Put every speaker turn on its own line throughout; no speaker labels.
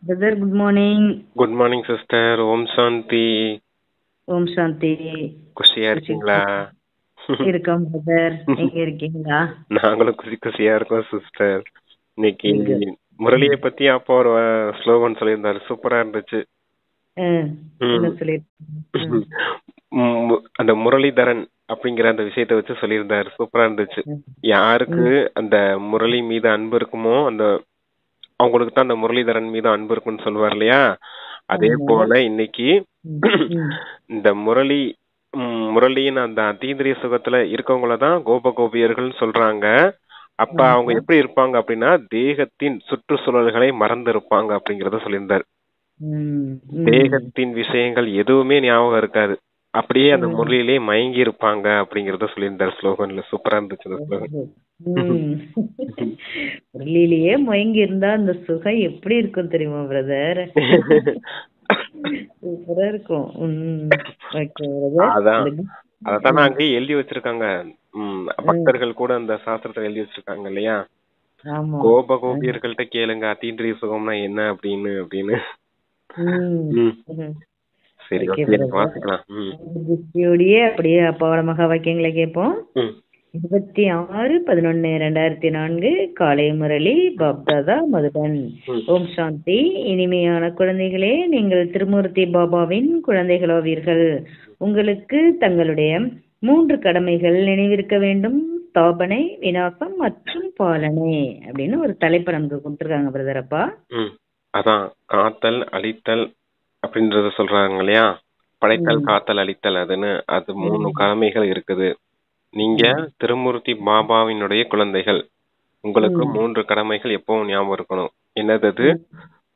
Brother good morning.
Good morning sister. ஓம் சாந்தி.
ஓம் சாந்தி.
குஷியா இருக்கீங்களா?
இருக்கோம் பிரதர், நீங்க இருக்கீங்களா?
நாங்களும் குஷியா இருக்கோம் சிஸ்டர். இன்னைக்கு
Very good.
முரளியை பத்தி அப்போ ஒரு ஸ்லோகன் சொல்லியிருந்தாரு, சூப்பரா இருந்துச்சு.
என்ன சொல்லிருக்கீங்க?
அந்த முரளிதரன் அப்படிங்கிற அந்த விஷயத்தை வச்சு சொல்லியிருந்தாரு, சூப்பரா இருந்துச்சு. யாருக்கு அந்த முரளி மீது அன்பு இருக்குமோ அந்த அவங்களுக்கு தான் அந்த முரளிதரன் மீது அன்பு இருக்குன்னு சொல்லுவார் இல்லையா? அதே போல இன்னைக்கு இந்த முரளியின் அந்த அதீந்திரிய சுகத்துல இருக்கவங்களதான் கோப கோபியர்கள் சொல்றாங்க. அப்ப அவங்க எப்படி இருப்பாங்க அப்படின்னா, தேகத்தின் சுற்றுச்சூழல்களை மறந்து இருப்பாங்க அப்படிங்கறத சொல்லியிருந்தாரு. தேகத்தின் விஷயங்கள் எதுவுமே ஞாபகம் இருக்காது, அப்படியே அந்த முரளியிலே மயங்கி இருப்பாங்க அப்படிங்கறத சொல்லியிருந்தாரு ஸ்லோகன்ல. சூப்பரா இருந்துச்சு அந்த ஸ்லோகன்.
முரளியிலேயே மயங்கி இருந்தா அந்த சுகம் எப்படி இருக்கும் தெரியுமா பிரதர்? சூப்பரா இருக்கும்.
அதான் அங்கேயே எழுதி வச்சிருக்காங்க, பக்தர்கள் கூட அந்த சாஸ்திரத்தை எழுதி வச்சிருக்காங்க இல்லையா? கோப கோபியர்கள்ட்ட கேளுங்க அதீந்திரிய சுகம்னா என்ன அப்படின்னு. சரி, வாசிக்கலாம்.
அப்படியே அப்பாவோட மகா வாக்கியங்களை கேட்போம். 26/11/2004 காலை முரளி பாப்தாதா மதுபன். ஓம் சாந்தி. இனிமையான குழந்தைகளே, நீங்கள் திருமூர்த்தி பாபாவின் குழந்தைகளாவீர்கள். உங்களுக்கு தங்களுடைய 3 கடமைகள் நினைவிருக்க வேண்டும்: ஸ்தாபனை, விநாசம் மற்றும் பாலனை அப்படின்னு ஒரு தலைப்பு நமக்கு கொடுத்துருக்காங்க பிரதர். அப்பா
அதான் காத்தல் அழித்தல் அப்படின்றத சொல்றாங்க இல்லையா? படைத்தல், காத்தல், அழித்தல், அதுன்னு அது 3 கடமைகள் இருக்குது. நீங்க திருமூர்த்தி பாபாவினுடைய குழந்தைகள். உங்களுக்கு 3 கடமைகள் எப்பவும் ஞாபகம் இருக்கணும். என்னது?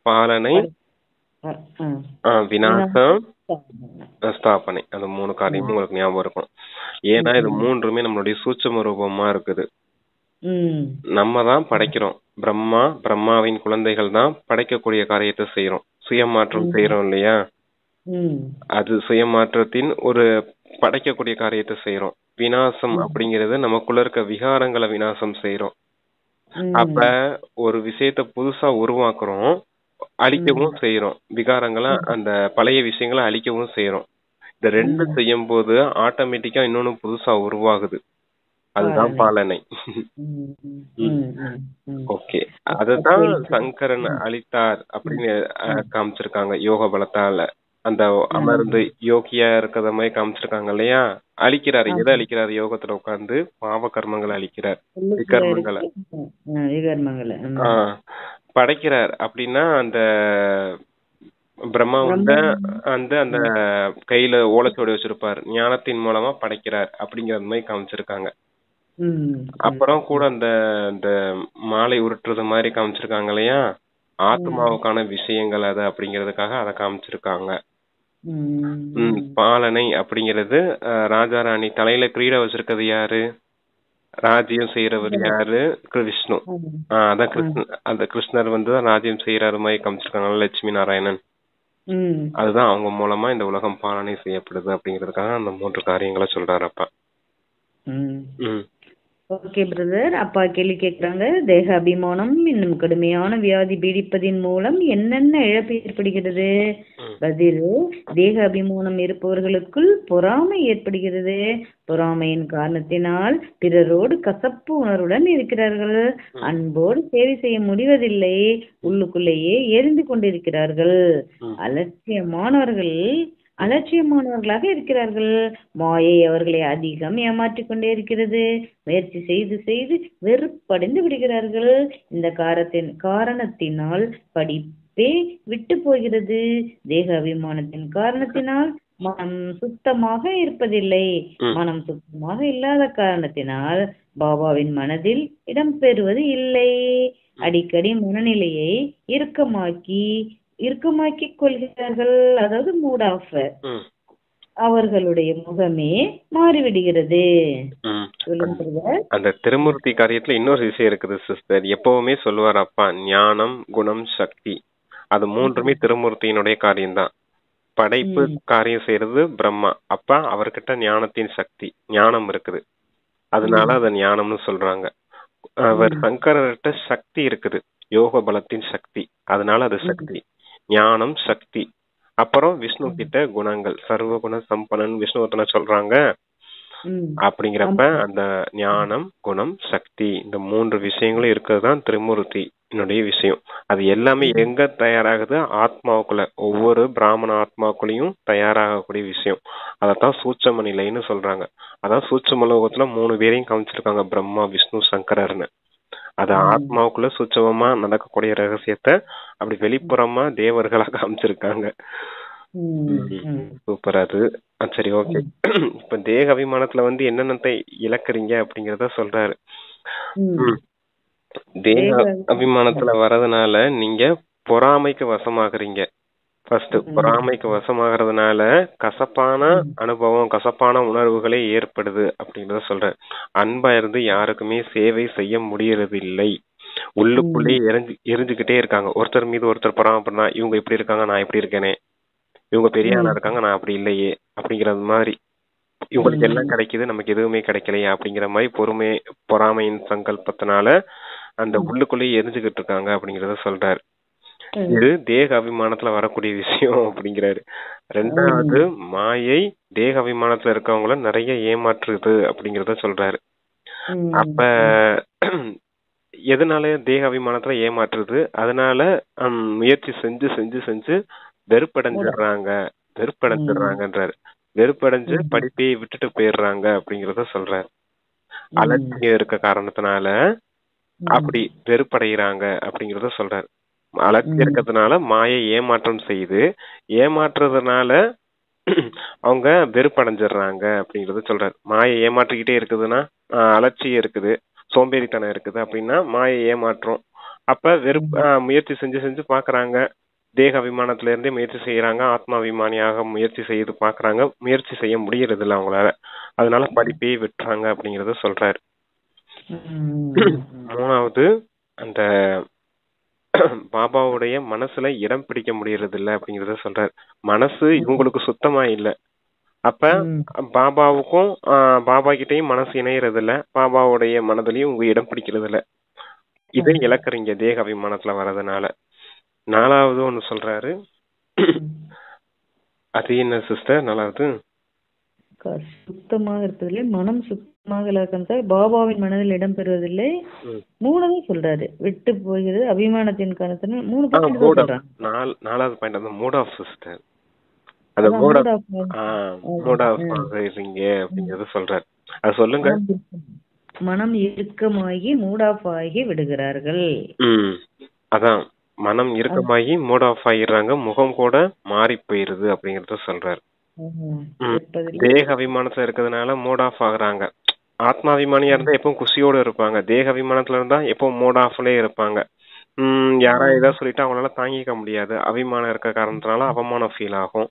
பாலனை, விநாசம், ஸ்தாபனை. அந்த 3 காரியமும் உங்களுக்கு ஞாபகம் இருக்கும். ஏன்னா இது 3மே நம்மளுடைய சூட்சும ரூபமா இருக்குது. நம்ம தான் படைக்கிறோம். பிரம்மாவின் குழந்தைகள் தான் படைக்கக்கூடிய காரியத்தை செய்யறோம், சுயமாற்றம் செய்யறோம் இல்லையா? அது சுயமாற்றத்தின் ஒரு படைக்கக்கூடிய காரியத்தை செய்யறோம். விநாசம் அப்படிங்கறது நமக்குள்ள இருக்க விகாரங்களை விநாசம் செய்யறோம். அப்ப ஒரு விஷயத்த புதுசா உருவாக்குறோம், அழிக்கவும் செய்யறோம். விகாரங்களை, அந்த பழைய விஷயங்களை அழிக்கவும் செய்யறோம். இந்த 2 செய்யும் போது ஆட்டோமேட்டிக்கா இன்னொன்னு புதுசா உருவாகுது. அதுதான் பாலனை. ஓகே, அதுதான் சங்கரன் அழித்தார் அப்படின்னு காமிச்சிருக்காங்க யோக பலத்தால. அந்த அமர்ந்து யோகியா இருக்கிற மாதிரி காமிச்சிருக்காங்க இல்லையா? அழிக்கிறாரு. எதை அழிக்கிறாரு? யோகத்துல உட்கார்ந்து பாவ கர்மங்களை அழிக்கிறார், விகர்மங்களை. படைக்கிறார் அப்படின்னா அந்த பிரம்மா வந்து அந்த கையில ஓலைச்சுவடி வச்சிருப்பார், ஞானத்தின் மூலமா படைக்கிறார் அப்படிங்கிற மாதிரி காமிச்சிருக்காங்க. அப்புறம் கூட அந்த மாலை உருட்டுறது மாதிரி காமிச்சிருக்காங்க இல்லையா? ஆத்மாவுக்கான விஷயங்கள் அது அப்படிங்கறதுக்காக அதை காமிச்சிருக்காங்க. பாலனை அப்படிங்கிறது ராஜா ராணி தலையில கிரீட வச்சிருக்கிறது யாரு? ராஜ்யம் செய்யறவர் யாரு? விஷ்ணு. அதான் அந்த கிருஷ்ணர் வந்து ராஜ்யம் செய்யறாரு மாதிரி காமிச்சிருக்காங்க, லட்சுமி நாராயணன். அதுதான் அவங்க மூலமா இந்த உலகம் பாலனை செய்யப்படுது அப்படிங்கறதுக்காக அந்த 3 காரியங்களை சொல்றாரு அப்பா.
Okay brother. அப்பா கேள்வி கேட்கிறாங்க, தேக அபிமானம் என்னும் கடுமையான வியாதி பீடிப்பதின் மூலம் என்னென்ன இழப்பு ஏற்படுகிறது? பதில்: தேக அபிமானம் இருப்பவர்களுக்குள் பொறாமை ஏற்படுகிறது. பொறாமையின் காரணத்தினால் பிறரோடு கசப்பு உணர்வுடன் இருக்கிறார்கள். அன்போடு சேவை செய்ய முடிவதில்லை, உள்ளுக்குள்ளேயே எரிந்து கொண்டிருக்கிறார்கள். அலட்சியமானவர்களாக இருக்கிறார்கள். மாயை அவர்களை அதிகம் ஏமாற்றிக் கொண்டே இருக்கிறது. முயற்சி செய்து செய்து வெறுப்படைந்து விடுகிறார்கள். இந்த காரணத்தினால் படிப்பே விட்டு போகிறது. தேக அபிமானத்தின் காரணத்தினால் மனம் சுத்தமாக இருப்பதில்லை. மனம் சுத்தமாக இல்லாத காரணத்தினால் பாபாவின் மனதில் இடம் பெறுவது இல்லை. அடிக்கடி மனநிலையை இறுக்கமாக்கிக் கொள்கிறார்கள், அதாவது மூட் ஆஃப். அவர்களுடைய முகமே மாறிவிடுகிறது.
அந்த திருமூர்த்தி காரியத்துல இன்னொரு விஷயம் இருக்குது சிஸ்டர். எப்பவுமே சொல்லுவார் அப்பா, ஞானம், குணம், சக்தி, அது 3மே திருமூர்த்தியினுடைய காரியம்தான். படைப்பு காரியம் செய்யறது பிரம்மா. அப்பா அவர்கிட்ட ஞானத்தின் சக்தி, ஞானம் இருக்குது, அதனால அத ஞானம்னு சொல்றாங்க. அவர் சங்கரர்கிட்ட சக்தி இருக்குது, யோக பலத்தின் சக்தி, அதனால அது சக்தி. ஞானம், சக்தி. அப்புறம் விஷ்ணு கிட்ட குணங்கள், சர்வ குண சம்பனன் விஷ்ணுவர்த்தன சொல்றாங்க. அப்படிங்கிறப்ப அந்த ஞானம், குணம், சக்தி இந்த 3 விஷயங்களும் இருக்கிறது தான் திரிமூர்த்தி என்னுடைய விஷயம். அது எல்லாமே எங்க தயாராகுது? ஆத்மாவுக்குள்ள, ஒவ்வொரு பிராமண ஆத்மாக்குள்ளயும் தயாராகக்கூடிய விஷயம். அதத்தான் சூட்சம நிலைன்னு சொல்றாங்க. அதான் சூட்சம லோகத்துல 3 பேரையும் காமிச்சிருக்காங்க, பிரம்மா, விஷ்ணு, சங்கரர்னு. அது ஆத்மாவுக்குள்ள சூட்சமமா நடக்கக்கூடிய ரகசியத்தை அப்படி வெளிப்புறமா தேவர்களா காமிச்சிருக்காங்க. சூப்பர். அது சரி, ஓகே. இப்ப தேக அபிமானத்துல என்னென்னத்தை இழக்குறீங்க அப்படிங்கறத சொல்றாரு. தேக அபிமானத்துல வர்றதுனால நீங்க பொறாமைக்கு வசமாகறீங்க. ஃபர்ஸ்ட் பொறாமைக்கு வசமாகறதுனால கசப்பான அனுபவம், கசப்பான உணர்வுகளே ஏற்படுது அப்படிங்கறத சொல்றேன். அன்பா இருந்து யாருக்குமே சேவை செய்ய முடியறது இல்லை. உள்ளுக்குள்ளே எரிஞ்சுக்கிட்டே இருக்காங்க. ஒருத்தர் மீது ஒருத்தர் பொறாமப்படுறா, இவங்க இப்படி இருக்காங்க, நான் இப்படி இருக்கேனே, இவங்க பெரிய ஆளா இருக்காங்க, நான் அப்படி இல்லையே அப்படிங்கறது மாதிரி. இவங்களுக்கு எல்லாம் கிடைக்குது, நமக்கு எதுவுமே கிடைக்கலையா அப்படிங்கிற மாதிரி பொறாமையின் சங்கல்பத்தினால அந்த உள்ளுக்குள்ளேயே எரிஞ்சுக்கிட்டு இருக்காங்க அப்படிங்கறத சொல்றாரு. இது தேக அபிமானத்துல வரக்கூடிய விஷயம் அப்படிங்கிறாரு. ரெண்டாவது, மாயை தேக அபிமானத்துல இருக்கவங்கள நிறைய ஏமாற்றுது அப்படிங்கறத சொல்றாரு. அப்ப எதனால தேக அபிமானத்துல ஏமாற்றுது? அதனால முயற்சி செஞ்சு செஞ்சு செஞ்சு வெறுப்படைஞ்சிடுறாங்கன்றாரு. வெறுப்படைஞ்சு படிப்பையை விட்டுட்டு போயிடுறாங்க அப்படிங்கறத சொல்றாரு. அலட்சியம் இருக்க காரணத்தினால அப்படி வெறுப்படைகிறாங்க அப்படிங்கறத சொல்றாரு. அலட்சியம் இருக்கிறதுனால மாயை ஏமாற்றம் செய்து, ஏமாற்றுறதுனால அவங்க வெறுப்படைஞ்சிடுறாங்க அப்படிங்கறத சொல்றாரு. மாயை ஏமாற்றிக்கிட்டே இருக்குதுன்னா அலட்சியம் இருக்குது, சோம்பேறித்தனம் இருக்குது அப்படின்னா மாயை ஏமாற்றும். அப்ப முயற்சி செஞ்சு செஞ்சு பாக்குறாங்க, தேக அபிமானத்துல இருந்தே முயற்சி செய்யறாங்க, ஆத்மா அபிமானியாக முயற்சி செய்து பாக்குறாங்க, முயற்சி செய்ய முடியறது இல்லை அவங்களால. அதனால படிப்பையே விட்டுறாங்க அப்படிங்கறத சொல்றாரு. மூணாவது, அந்த பாபாவுடைய மனசுல இடம் பிடிக்க முடியறது இல்ல அப்படிங்கறத சொல்றாரு. மனசு இவங்களுக்கு சுத்தமா இல்ல. அப்ப பாபாவுக்கும் பாபா கிட்டையும் மனசு இணையறது இல்ல, பாபாவுடைய மனதிலையும் உங்க இடம் பிடிக்கிறது இல்ல. இதை இழக்குறீங்க தேக அபிமானத்துல வர்றதுனால. நாலாவது ஒண்ணு சொல்றாரு. அது என்ன சிஸ்டர்? நாலாவது,
சுத்தமாக இருப்பதில்லை, மனம் சுத்தமாக இல்லாத பாபாவின் மனதில் இடம் பெறுவதில்லை. மூணாவது சொல்றாரு, விட்டு போகிறது அபிமானத்தின் காரணத்தினால்.
நாலாவது பாயிண்ட் அந்த மூட் ஆஃப் சிஸ்டர். அந்த மூட் ஆஃப் ஆகிறீங்க அப்படிங்கறத சொல்றாரு. அது சொல்லுங்க.
மனம் இறுக்கமாகி மூட் ஆஃப் ஆகி விடுகிறார்கள்.
அதான், மனம் இறுக்கமாகி மூட் ஆஃப் ஆகிடுறாங்க, முகம் கூட மாறி போயிருது அப்படிங்கறத சொல்றாரு. தேக அபிமானத்துல இருக்கிறதுனால மூட் ஆஃப் ஆகுறாங்க. ஆத்மாபிமானியா இருந்தா எப்பவும் குஷியோட இருப்பாங்க, தேக அபிமானத்துல இருந்தா எப்பவும் மூட் ஆஃப்லயே இருப்பாங்க. யாரா ஏதாவது சொல்லிட்டு அவங்களால தாங்கிக்க முடியாது, அபிமானம் இருக்க காரணத்தினால அவமானம் ஃபீல் ஆகும்.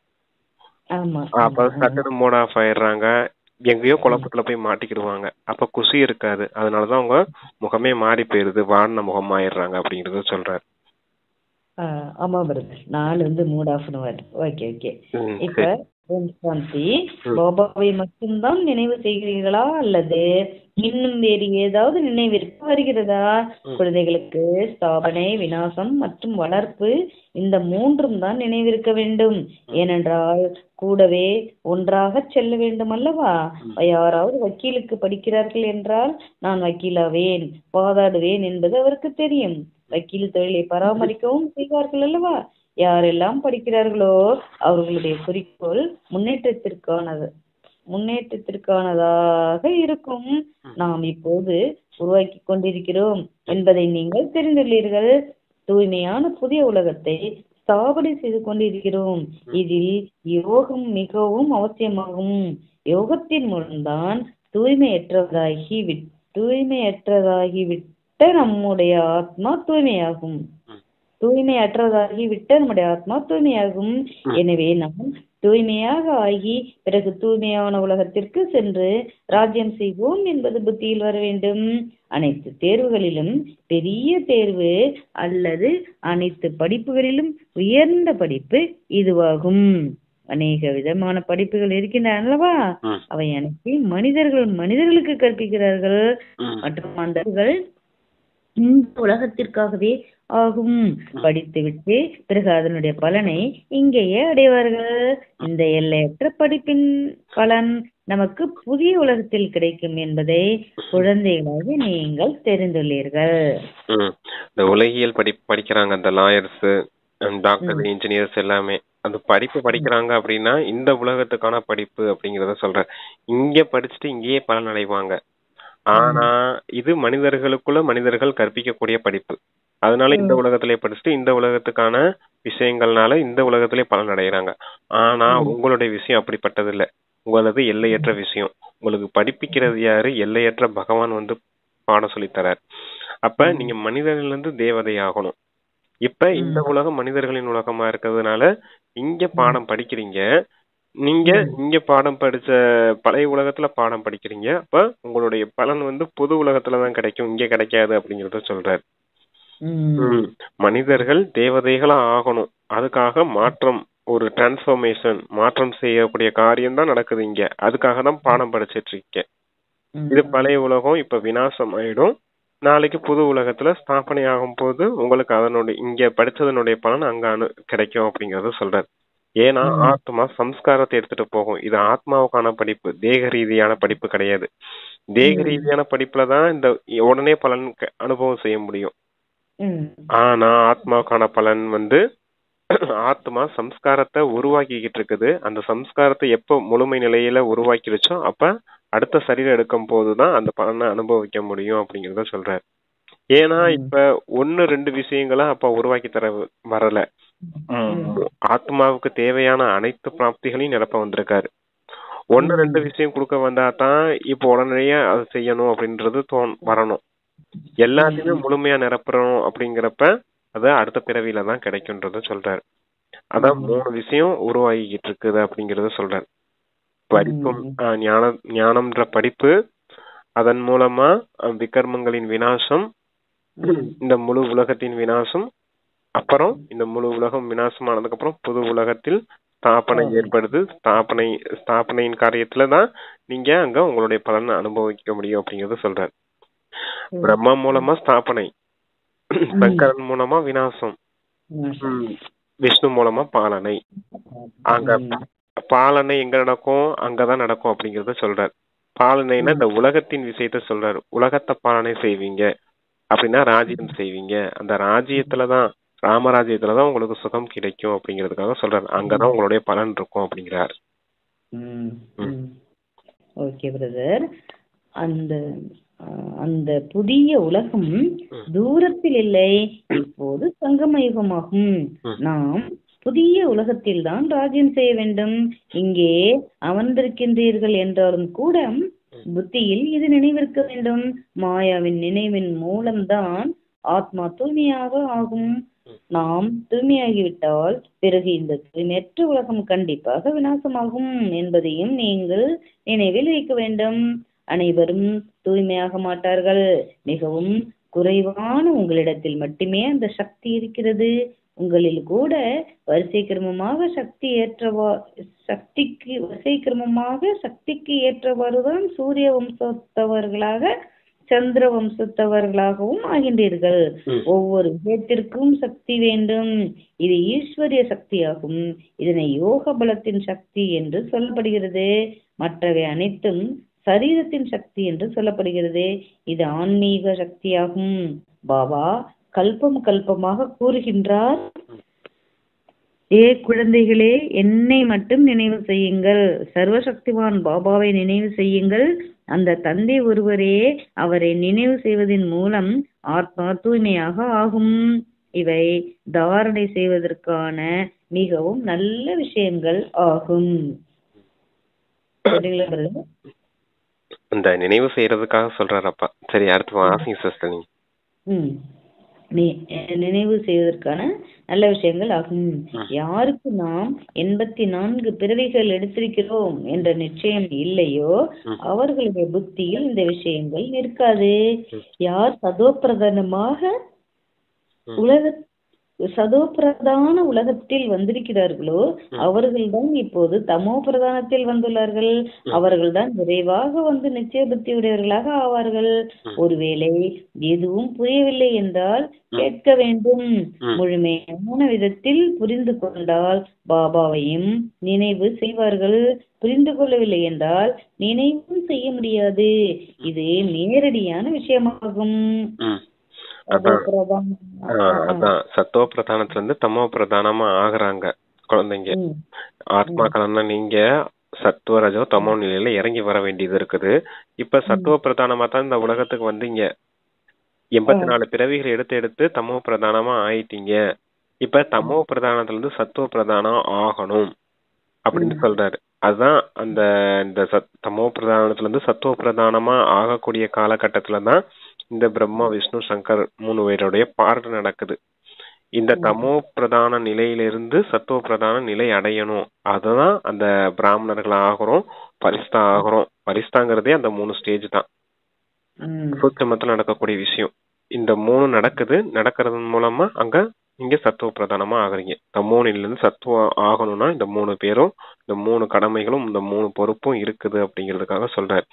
அப்ப சட்டன மூட் ஆஃப் ஆயிடுறாங்க, எங்கேயோ குழப்பத்துல போய் மாட்டிக்கிடுவாங்க. அப்ப குஷி இருக்காது, அதனாலதான் அவங்க முகமே மாறி போயிருது, வாடின முகம் ஆயிடுறாங்க அப்படிங்கறத சொல்றாரு.
ஆமா பிரதர், 4 மூட் ஆஃப்னு வருது. Okay okay. இப்ப சாந்தி, பாபாவை மட்டும்தான் நினைவு செய்கிறீர்களா அல்லது இன்னும் வேறு ஏதாவது நினைவிற்கு வருகிறதா? குழந்தைகளுக்கு ஸ்தாபனை, விநாசம் மற்றும் வளர்ப்பு, இந்த 3ம் தான் நினைவிருக்க வேண்டும். ஏனென்றால் கூடவே ஒன்றாக செல்ல வேண்டும் அல்லவா? யாராவது வக்கீலுக்கு படிக்கிறார்கள் என்றால் நான் வக்கீலாவேன், வாதாடுவேன் என்பது அவருக்கு தெரியும். வக்கீல் தொழிலை பராமரிக்கவும் செய்வார்கள் அல்லவா? யாரெல்லாம் படிக்கிறார்களோ அவர்களுடைய குறிக்கோள் முன்னேற்றத்திற்கானதாக இருக்கும். நாம் இப்போது உருவாக்கி கொண்டிருக்கிறோம் என்பதை நீங்கள் தெரிந்துள்ளீர்கள். தூய்மையான புதிய உலகத்தை ஸ்தாபனை செய்து கொண்டிருக்கிறோம். இதில் யோகம் மிகவும் அவசியமாகும். யோகத்தின் மூலம்தான் தூய்மையற்றதாகிவிட்ட நம்முடைய ஆத்மா தூய்மையாகும். எனவே நாம் தூய்மையாக ஆகி பிறகு தூய்மையான உலகத்திற்கு சென்று ராஜ்யம் செய்வோம் என்பது புத்தியில் வர வேண்டும். அனைத்து தேர்வுகளிலும் பெரிய தேர்வு அல்லது அனைத்து படிப்புகளிலும் உயர்ந்த படிப்பு இதுவாகும். அநேக விதமான படிப்புகள் இருக்கின்றன அல்லவா? அவை அனைத்தையும் மனிதர்களுக்கு கற்பிக்கிறார்கள். மற்றும் அந்த இந்த உலகத்திற்காகவே ஆகும். படித்துவிட்டு பிறகு அதனுடைய பலனை இங்கேயே அடைவார்கள். இந்த எல்லையற்ற படிப்பின் பலன் நமக்கு புதிய உலகத்தில் கிடைக்கும் என்பதை குழந்தைகளாக நீங்கள் தெரிந்துள்ளீர்கள்.
இந்த உலகியல் படிக்கிறாங்க அந்த லாயர்ஸ், டாக்டர், இன்ஜினியர்ஸ் எல்லாமே. அந்த படிப்பு படிக்கிறாங்க அப்படின்னா இந்த உலகத்துக்கான படிப்பு அப்படிங்கறத சொல்ற. இங்க படிச்சுட்டு இங்கேயே பலன் அடைவாங்க. ஆனா இது மனிதர்களுக்குள்ள மனிதர்கள் கற்பிக்கக்கூடிய படிப்பு. அதனால இந்த உலகத்திலே படிச்சுட்டு இந்த உலகத்துக்கான விஷயங்கள்னால இந்த உலகத்திலே பலன் அடைகிறாங்க. ஆனா உங்களுடைய விஷயம் அப்படிப்பட்டது இல்ல. உங்களது எல்லையற்ற விஷயம். உங்களுக்கு படிப்பிக்கிறது யாரு? எல்லையற்ற பகவான் வந்து பாடம் சொல்லித்தரார். அப்ப நீங்க மனிதர்கள் இருந்து தேவதை ஆகணும். இப்ப இந்த உலகம் மனிதர்களின் உலகமா இருக்கிறதுனால இங்க பாடம் படிக்கிறீங்க. நீங்க இங்க பாடம் படிச்ச பழைய உலகத்துல பாடம் படிக்கிறீங்க. அப்ப உங்களுடைய பலன் வந்து புது உலகத்துலதான் கிடைக்கும், இங்க கிடைக்காது அப்படிங்கறத சொல்றாரு. மனிதர்கள் தேவதைகளா ஆகணும். அதுக்காக மாற்றம், ஒரு டிரான்ஸ்ஃபர்மேஷன், மாற்றம் செய்யக்கூடிய காரியம் தான் நடக்குது இங்க. அதுக்காக தான் பாடம் படிச்சிட்டு இருக்கேன். இது பழைய உலகம் இப்ப விநாசம் ஆயிடும். நாளைக்கு புது உலகத்துல ஸ்தாபனை ஆகும் போது உங்களுக்கு அதனுடைய இங்க படிச்சதனுடைய பலன் அங்க கிடைக்கும் அப்படிங்கறத சொல்றாரு. ஏன்னா ஆத்மா சம்ஸ்காரத்தை எடுத்துட்டு போகும். இது ஆத்மாவுக்கான படிப்பு, தேக ரீதியான படிப்பு கிடையாது. தேக ரீதியான படிப்புலதான் இந்த உடனே பலன் அனுபவம் செய்ய முடியும். ஆனா ஆத்மாவுக்கான பலன் வந்து ஆத்மா சம்ஸ்காரத்தை உருவாக்கிக்கிட்டு இருக்குது. அந்த சம்ஸ்காரத்தை எப்ப முழுமை நிலையில உருவாக்கிடுச்சோ அப்ப அடுத்த சரீரம் எடுக்கும் போதுதான் அந்த பலனை அனுபவிக்க முடியும் அப்படிங்கறத சொல்றாரு. ஏன்னா இப்ப 1-2 விஷயங்களை அப்ப உருவாக்கி தர வரல. ஆத்மாவுக்கு தேவையான அனைத்து பிராப்திகளையும் நிரப்ப வந்திருக்காரு. 1-2 விஷயம் கொடுக்க வந்தா தான் இப்ப உடனடியே அது செய்யணும் அப்படின்றது வரணும். எல்லாத்தையுமே முழுமையா நிரப்புறோம் அப்படிங்கிறப்ப அது அடுத்த பிறவியில தான் கிடைக்கும்ன்றத சொல்றாரு. அதான் 3 விஷயம் உருவாகிக்கிட்டு இருக்குது அப்படிங்கறத சொல்றாரு. படிப்பும் ஞானம்ன்ற படிப்பு, அதன் மூலமா விகர்மங்களின் விநாசம், இந்த முழு உலகத்தின் விநாசம், அப்புறம் இந்த முழு உலகம் விநாசமானதுக்கு அப்புறம் புது உலகத்தில் ஸ்தாபனை ஏற்படுது. ஸ்தாபனையின் காரியத்துலதான் நீங்க அங்க உங்களுடைய பலனை அனுபவிக்க முடியும் அப்படிங்கறத சொல்றாரு. பிரம்மா மூலமா ஸ்தாபனை, சங்கரன் மூலமா விநாசம், விஷ்ணு மூலமா பாலனை. அங்க பாலனை எங்க நடக்கும்? அங்கதான் நடக்கும் அப்படிங்கறத சொல்றாரு. பாலனைன்னா இந்த உலகத்தின் விஷயத்த சொல்றாரு. உலகத்தை பாலனை செய்வீங்க அப்படின்னா ராஜ்யம் செய்வீங்க. அந்த ராஜ்யத்துலதான், ராமராஜ்யத்துலதான் உங்களுக்கு சுகம் கிடைக்கும் அப்படிங்கறதுக்காக சொல்றாரு. அங்கதான் உங்களுடைய பலன் இருக்கும் அப்படிங்கிறாரு.
Okay brother. அந்த புதிய உலகம் தூரத்தில் இல்லை, இப்போது சங்கமயுகமாகும். நாம் புதிய உலகத்தில் தான் ராஜ்யம் செய்ய வேண்டும். இங்கே அமர்ந்திருக்கின்றீர்கள் என்றாலும் கூட புத்தியில் இது நினைவிருக்க வேண்டும். மாயாவின் நினைவின் மூலம்தான் ஆத்மா தூய்மையாக ஆகும். நாம் தூய்மையாகிவிட்டால் பிறகு இந்த தூய்மையற்ற உலகம் கண்டிப்பாக விநாசமாகும் என்பதையும் நீங்கள் நினைவில் வைக்க வேண்டும். அனைவரும் தூய்மையாக மாட்டார்கள். மிகவும் குறைவான உங்களிடத்தில் மட்டுமே அந்த சக்தி இருக்கிறது. உங்களில் கூட வரிசை கிரமமாக சக்திக்கு ஏற்றவாறுதான் சூரிய வம்சத்தவர்களாக சந்திர வம்சத்தவர்களாகவும் ஆகின்றீர்கள். ஒவ்வொரு விஷயத்திற்கும் சக்தி வேண்டும். இது ஈஸ்வரிய சக்தியாகும். இதனை யோக பலத்தின் சக்தி என்று சொல்லப்படுகிறது. மற்றவை அனைத்தும் சரீரத்தின் சக்தி என்று சொல்லப்படுகிறது. இது ஆன்மீக சக்தியாகும். பாபா கல்பமாக கூறுகின்றார், ஏ குழந்தைகளே, என்னை மட்டும் நினைவு செய்யுங்கள். சர்வசக்திவான் பாபாவை நினைவு செய்யுங்கள். அந்த தந்தை ஒருவரே. அவரை நினைவு செய்வதன் மூலம் ஆத்மா தூய்மையாக ஆகும். இவை தாரணை செய்வதற்கான மிகவும் நல்ல விஷயங்கள் ஆகும்.
இந்த நினைவு செய்யறதுக்காக சொல்றாரப்பா. சரி, அடுத்து வாசிங்க சிஸ்டர்.
நினைவு செய்வதற்கான நல்ல விஷயங்கள் ஆகும். யாருக்கு நாம் 84 பிறவிகள் எடுத்திருக்கிறோம் என்ற நிச்சயம் இல்லையோ அவர்களுடைய புத்தியில் இந்த விஷயங்கள் நிற்காது. யார் சதோப்பிரதானமாக சதோ பிரதான உலகத்தில் வந்திருக்கிறார்களோ அவர்கள்தான் இப்போது தமோ பிரதானத்தில் வந்துள்ளார்கள். அவர்கள்தான் விரைவாக வந்து நிச்சய புத்தி உடையவர்களாக ஆவார்கள். ஒருவேளை எதுவும் புரியவில்லை என்றால் கேட்க வேண்டும். முழுமையான விதத்தில் புரிந்து கொண்டால் பாபாவையும் நினைவு செய்வார்கள். புரிந்து கொள்ளவில்லை என்றால் நினைவும் செய்ய முடியாது. இது நேரடியான விஷயமாகும்.
அதான் சத்தோ பிரதானத்துல இருந்து தமோ பிரதானமா ஆகுறாங்க குழந்தைங்க. ஆத்மாக்கள் நீங்க சத்துவ ரஜோ தமோ நிலையில இறங்கி வர வேண்டியது இருக்குது. இப்ப சத்துவ பிரதானமா தான் இந்த உலகத்துக்கு வந்தீங்க. 84 பிறவிகள் எடுத்து எடுத்து தமோ பிரதானமா ஆயிட்டீங்க. இப்ப தமோ பிரதானத்துல இருந்து சத்துவ பிரதானம் ஆகணும் அப்படின்னு சொல்றாரு. அதுதான் அந்த இந்த தமோ பிரதானத்துல இருந்து சத்துவ பிரதானமா ஆகக்கூடிய காலகட்டத்துலதான் இந்த பிரம்மா விஷ்ணு சங்கர் 3 பேருடைய பாட்டு நடக்குது. இந்த தமோ பிரதான நிலையிலிருந்து சத்துவ பிரதான நிலை அடையணும். அதுதான் அந்த பிராமணர்கள் ஆகிறோம், பரிஸ்தா ஆகிறோம். பரிஸ்தாங்கிறதே அந்த 3 ஸ்டேஜ் தான். சூட்சமத்துல நடக்கக்கூடிய விஷயம். இந்த 3 நடக்குது. நடக்கிறது மூலமா அங்க இங்க சத்துவ பிரதானமா ஆகுறீங்க. தமோ நிலையிலிருந்து சத்துவம் ஆகணும்னா இந்த 3 பேரும், இந்த 3 கடமைகளும், இந்த 3 பொறுப்பும் இருக்குது அப்படிங்கிறதுக்காக சொல்றாரு.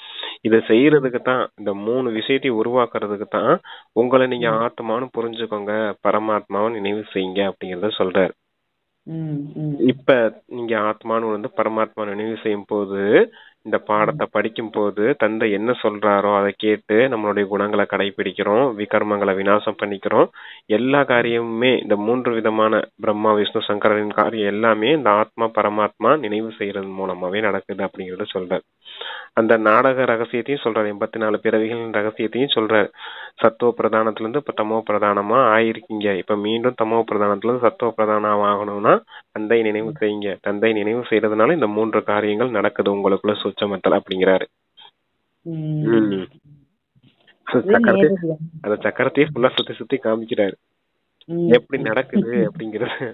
இதை செய்யறதுக்கு தான், இந்த 3 விஷயத்தை உருவாக்குறதுக்கு தான் உங்களை நீங்க ஆத்மான்னு புரிஞ்சுக்கோங்க, பரமாத்மாவை நினைவு செய்யுங்க அப்படிங்கறத சொல்றாரு. இப்ப நீங்க ஆத்மான்னு வந்து பரமாத்மா நினைவு செய்யும் போது, இந்த பாடத்தை படிக்கும் போது தந்தை என்ன சொல்றாரோ அதை கேட்டு நம்மளுடைய குணங்களை கடைபிடிக்கிறோம், விகர்மங்களை விநாசம் பண்ணிக்கிறோம். எல்லா காரியமுமே இந்த 3 விதமான பிரம்மா விஷ்ணு சங்கரின் காரியம் எல்லாமே இந்த ஆத்மா பரமாத்மா நினைவு செய்யறது மூலமாவே நடக்குது அப்படிங்கறத சொல்றாரு. அந்த நாடக ரகசியத்தையும் சொல்றாரு. 84 பிறவிகளின் ரகசியத்தையும் சொல்றாரு. சத்துவ பிரதானத்துல இருந்து இப்ப தமோ பிரதானமா ஆயிருக்கீங்க. இப்ப மீண்டும் தமோ பிரதானத்துல இருந்து சத்துவ பிரதானம் ஆகணும்னா தந்தை நினைவு செய்யுங்க. தந்தை நினைவு செய்யறதுனால இந்த 3 காரியங்கள் நடக்குது உங்களுக்குள்ள சூட்சமத்தில் அப்படிங்கிறாரு. அந்த சக்கரத்தையே ஃபுல்லா சுத்தி சுத்தி காமிக்கிறாரு எப்படி நடக்குது அப்படிங்கிறது.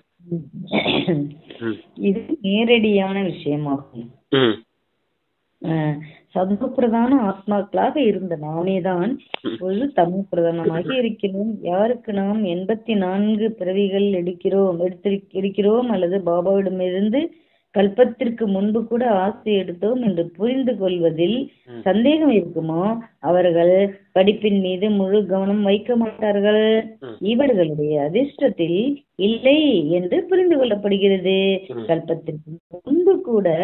இது நேரடியான விஷயமாகும். சத்துவ பிரதான ஆத்மாக்களாக இருந்த நானேதான் இப்பொழுது தமோ பிரதானமாக இருக்கிறோம். யாருக்கு நாம் 84 பிறவிகள் எடுக்கிறோம் அல்லது பாபாவிடமிருந்து கல்பத்திற்கு முன்பு கூட ஆசை எடுத்தோம் என்று புரிந்து கொள்வதில் சந்தேகம் இருக்குமோ அவர்கள் படிப்பின் மீது முழு கவனம் வைக்க மாட்டார்கள். இவர்களுடைய அதிர்ஷ்டத்தில் இல்லை என்று புரிந்து கொள்ளப்படுகிறது. கல்பத்திற்கு முன்பு கூட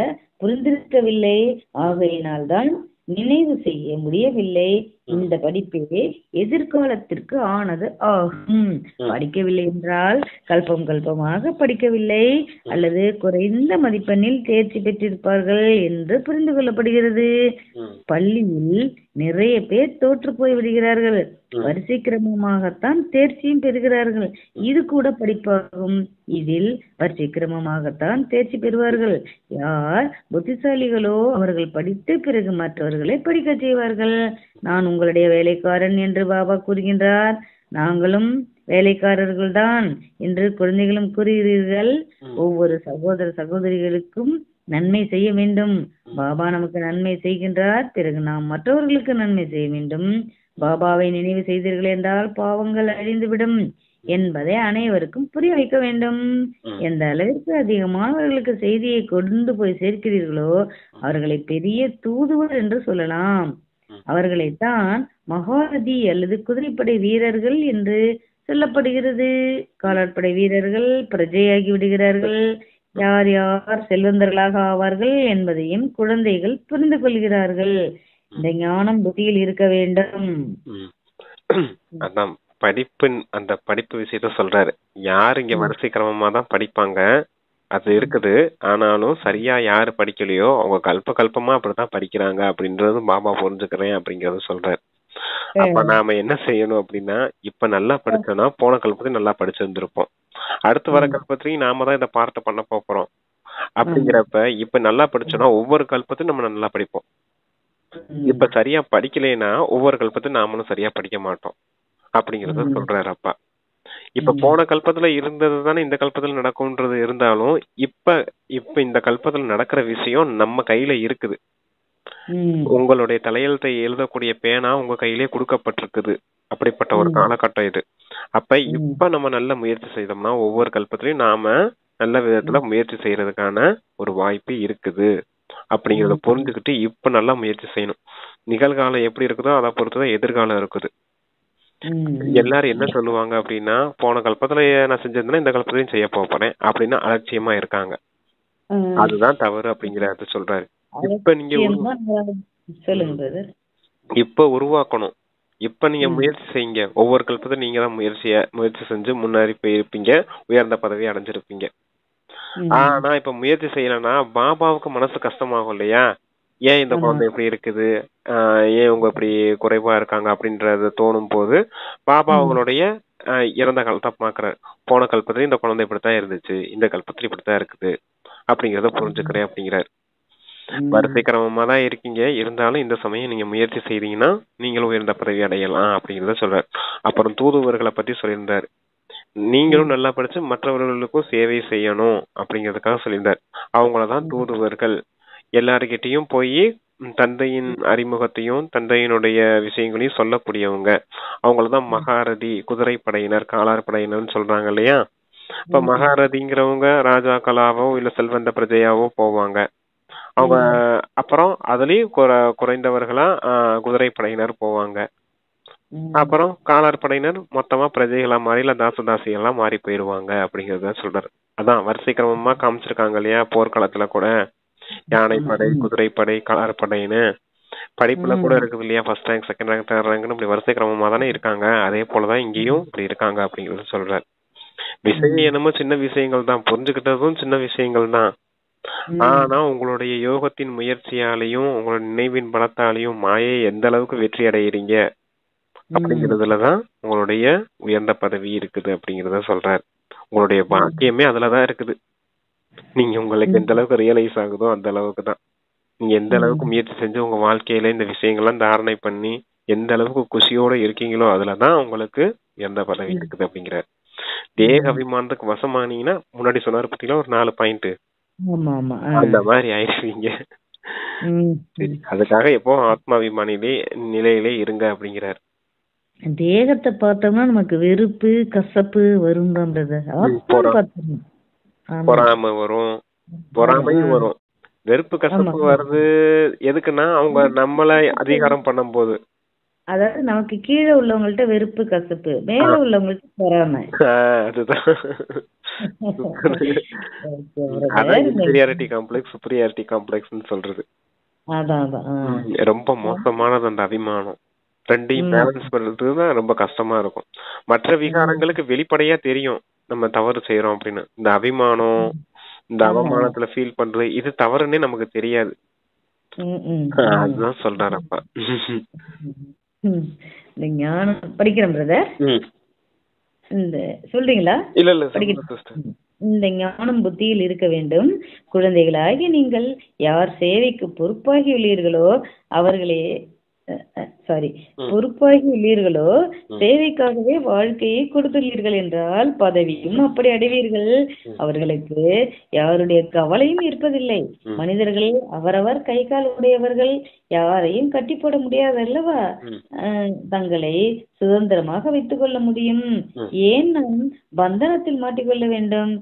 புரிந்திருக்கவில்லை. ஆகையினால்தான் நினைவு செய்ய முடியவில்லை. இந்த படிப்பே எதிர்காலத்திற்கு ஆனது ஆகும். படிக்கவில்லை என்றால் கல்பமாக படிக்கவில்லை அல்லது குறைந்த மதிப்பெண்ணில் தேர்ச்சி பெற்றிருப்பார்கள் என்று புரிந்து கொள்ளப்படுகிறது. பள்ளியில் நிறைய பேர் தோற்று போய் விடுகிறார்கள். வரிசை கிரமமாகத்தான் தேர்ச்சியும் பெறுகிறார்கள். இது கூட படிப்பாகும். இதில் வரிசை கிரமமாகத்தான் தேர்ச்சி பெறுவார்கள். யார் புத்திசாலிகளோ அவர்கள் படித்து பிறகு மற்றவர்களை படிக்க செய்வார்கள். நான் உங்களுடைய வேலைக்காரன் என்று பாபா கூறுகின்றார். நாங்களும் வேலைக்காரர்கள் தான் என்று குழந்தைகளும் கூறுகிறீர்கள். ஒவ்வொரு சகோதர சகோதரிகளுக்கும் நன்மை செய்ய வேண்டும். பாபா நமக்கு நன்மை செய்கின்றார், பிறகு நாம் மற்றவர்களுக்கு நன்மை செய்ய வேண்டும். பாபாவை நினைவு செய்தீர்கள் என்றால் பாவங்கள் அழிந்துவிடும் என்பதை அனைவருக்கும் புரிய வைக்க வேண்டும். எந்த அளவிற்கு அதிகமானவர்களுக்கு செய்தியை கொண்டு போய் சேர்க்கிறீர்களோ அவர்களை பெரிய தூதுவர் என்று சொல்லலாம். அவர்களைத்தான் மகாரதி அல்லது குதிரைப்படை வீரர்கள் என்று சொல்லப்படுகிறது. காலாட்படை வீரர்கள் பிரஜையாகி விடுகிறார்கள். யார் யார் செல்வந்தர்களாக ஆவார்கள் என்பதையும் குழந்தைகள் புரிந்து கொள்கிறார்கள். இந்த ஞானம் புத்தியில் இருக்க வேண்டும்.
அதான் அந்த படிப்பு விஷயத்த சொல்றாரு. யாரு இங்க வரிசை கிரமமா தான் படிப்பாங்க, அது இருக்குது. ஆனாலும் சரியா யாரு படிக்கலையோ அவங்க கல்பமா அப்படித்தான் படிக்கிறாங்க அப்படின்றது பாபா புரிஞ்சுக்கிறேன் அப்படிங்கறத சொல்றாரு. அப்ப நாம என்ன செய்யணும் அப்படின்னா, இப்ப நல்லா படிச்சோம்னா போன கல்பத்தையும் நல்லா படிச்சிருந்திருப்போம். அடுத்து வர கல்பத்திலையும் நாம தான் இதை பார்த்து பண்ண போறோம். அப்படிங்கிறப்ப இப்ப நல்லா படிச்சோம்னா ஒவ்வொரு கல்பத்தையும் நம்ம நல்லா படிப்போம். இப்ப சரியா படிக்கலைன்னா ஒவ்வொரு கல்பத்தையும் நாமளும் சரியா படிக்க மாட்டோம் அப்படிங்கறத சொல்றாரு அப்பா. இப்ப போன கல்பத்துல இருந்தது தானே இந்த கல்பத்துல நடக்கும்ன்றது இருந்தாலும் இப்ப இந்த கல்பத்துல நடக்கிற விஷயம் நம்ம கையில இருக்குது. உங்களுடைய தலையெழுத்தை எழுதக்கூடிய பேனா உங்க கையிலே கொடுக்கப்பட்டிருக்குது. அப்படிப்பட்ட ஒரு காலகட்டம் இது. அப்ப இப்ப நம்ம நல்ல முயற்சி செய்தோம்னா ஒவ்வொரு கல்பத்திலயும் நாம நல்ல விதத்துல முயற்சி செய்யறதுக்கான ஒரு வாய்ப்பு இருக்குது அப்படிங்கறத புரிஞ்சுக்கிட்டு இப்ப நல்லா முயற்சி செய்யணும். நிகழ்காலம் எப்படி இருக்குதோ அதை பொறுத்துதான் எதிர்காலம் இருக்குது. எல்லாரும் என்ன சொல்லுவாங்க அப்படின்னா, போன கல்பத்துல நான் செஞ்சிருந்தேன்னா இந்த கல்பத்திலையும் செய்ய போறேன் அப்படின்னா அலட்சியமா இருக்காங்க. அதுதான் தவறு அப்படிங்கறத சொல்றாரு. இப்ப நீங்க இப்ப உருவாக்கணும். இப்ப நீங்க முயற்சி செய்யுங்க. ஒவ்வொரு கல்பத்திலும் நீங்க தான் முயற்சி செஞ்சு முன்னேறி போயிருப்பீங்க, உயர்ந்த பதவி அடைஞ்சிருப்பீங்க. ஆனா இப்ப முயற்சி செய்யலன்னா பாபாவுக்கு மனசு கஷ்டமாகும் இல்லையா? ஏன் இந்த குழந்தை எப்படி இருக்குது, ஏன் உங்க இப்படி குறைவா இருக்காங்க அப்படின்றத தோணும் போது பாபா அவங்களுடைய இறந்த காலத்தை பாக்குறாரு. போன கல்பத்திலும் இந்த குழந்தை இப்படித்தான் இருந்துச்சு, இந்த கல்பத்திலும் இப்படித்தான் இருக்குது அப்படிங்கறத புரிஞ்சுக்கிறேன் அப்படிங்கிறாரு. வரிசை கிரமமா தான் இருக்கீங்க, இருந்தாலும் இந்த சமயம் நீங்க முயற்சி செய்தீங்கன்னா நீங்களும் உயர்ந்த பதவி அடையலாம் அப்படிங்கறத சொல்றாரு. அப்புறம் தூதுவர்களை பத்தி சொல்லியிருந்தாரு. நீங்களும் நல்லா படிச்சு மற்றவர்களுக்கும் சேவை செய்யணும் அப்படிங்கறதுக்காக சொல்லியிருந்தார். அவங்களதான் தூதுவர்கள். எல்லாருக்கிட்டையும் போய் தந்தையின் அறிமுகத்தையும் தந்தையினுடைய விஷயங்களையும் சொல்லக்கூடியவங்க. அவங்களதான் மகாரதி, குதிரை படையினர், காலார் படையினர்னு சொல்றாங்க இல்லையா? இப்ப மகாரதிங்கிறவங்க ராஜாக்களாவோ இல்ல செல்வந்த பிரஜையாவோ போவாங்க. அவங்க அப்புறம் அதுலயும் குறைந்தவர்களா குதிரை படையினர் போவாங்க. அப்புறம் காலார் படையினர் மொத்தமா பிரஜைகளா மாறி இல்ல தாசதாசிகளா மாறி போயிருவாங்க அப்படிங்கறத சொல்றாரு. அதான் வரிசை கிரமமா காமிச்சிருக்காங்க இல்லையா? போர்க்களத்துல கூட யானைப்படை, குதிரைப்படை, காலார் படைன்னு படிப்புல கூட இருக்குது இல்லையா? First rank, second rank, third ரேங்க்னு இப்படி வரிசை கிரமமா தானே இருக்காங்க. அதே போலதான் இங்கேயும் இப்படி இருக்காங்க அப்படிங்கறத சொல்றாரு. விஷயம் என்னமோ சின்ன விஷயங்கள் தான், புரிஞ்சுக்கிட்டதும் சின்ன விஷயங்கள் தான். ஆனா உங்களுடைய யோகத்தின் முயற்சியாலையும் உங்களோட நினைவின் பலத்தாலையும் மாயை எந்த அளவுக்கு வெற்றி அடையிறீங்க அப்படிங்கறதுலதான் உங்களுடைய உயர்ந்த பதவி இருக்குது அப்படிங்கறத சொல்றாரு. உங்களுடைய பாக்கியமே அதுலதான் இருக்குது. நீங்க உங்களுக்கு எந்த அளவுக்கு ரியலைஸ் ஆகுதோ அந்த அளவுக்கு தான். நீங்க எந்த அளவுக்கு முயற்சி செஞ்சு உங்க வாழ்க்கையில இந்த விஷயங்கள்லாம் தாரணை பண்ணி எந்த அளவுக்கு குஷியோட இருக்கீங்களோ அதுலதான் உங்களுக்கு எந்த பதவி இருக்குது அப்படிங்கிறார். தேக அபிமானத்துக்கு வசமானீங்கன்னா முன்னாடி சொன்னாரு பத்திங்களா ஒரு 4 பாயிண்ட், அந்த மாதிரி ஆயிடுவீங்க. அதுக்காக எப்போ ஆத்மாபிமானிலே நிலையிலே இருங்க அப்படிங்கிறார்.
தேகத்தை பார்த்தோம்னா நமக்கு வெறுப்பு கசப்பு வரும் தான்.
பொறாமை வரும், பொறாமையும் வரும். வெறுப்பு கசப்பு வருது எதுக்குன்னா அவங்க நம்மள அதிகாரம் பண்ணும் போது.
அதாவது நமக்கு கீழே உள்ளவங்கள்ட்ட வெறுப்பு கசப்பு, மேல உள்ளவங்கள்ட்ட பொறாமை.
அதுதான் இன்ஃபீரியாரிட்டி காம்ப்ளெக்ஸ், சுப்பீரியாரிட்டி காம்ப்ளெக்ஸ்னு சொல்றது. ரொம்ப மோசமானது அந்த அபிமானம். ரெண்டையும் பேலன்ஸ் பண்றதுதான் ரொம்ப கஷ்டமா இருக்கும். மற்ற விகாரங்களுக்கு வெளிப்படையா தெரியும் நம்ம தவறு செய்யறோம் அப்படின்னு. இந்த அபிமானம், இந்த அவமானத்துல ஃபீல் பண்றது இது தவறுன்னே நமக்கு தெரியாது. அதுதான் சொல்றாரு அப்பா.
இந்த ஞானம் படிக்கிறேன் பிரதர். இந்த சொல்றீங்களா?
இல்ல இல்ல,
இந்த ஞானம் புத்தியில் இருக்க வேண்டும். குழந்தைகளாகி நீங்கள் யார் சேவைக்கு பொறுப்பாகி உள்ளீர்களோ அவர்களே பொறுப்பாகி உள்ளீர்களோ சேவைக்காகவே வாழ்க்கையை கொடுத்துள்ளீர்கள் என்றால் பதவியும் அப்படி அடைவீர்கள். அவர்களுக்கு யாருடைய கவலையும் இருப்பதில்லை. மனிதர்கள் அவரவர் கை கால் உடையவர்கள், யாரையும் கட்டி போட முடியாது அல்லவா? தங்களை சுதந்திரமாக வைத்துக் கொள்ள முடியும். ஏன் நாம் பந்தனத்தில் மாட்டிக்கொள்ள வேண்டும்?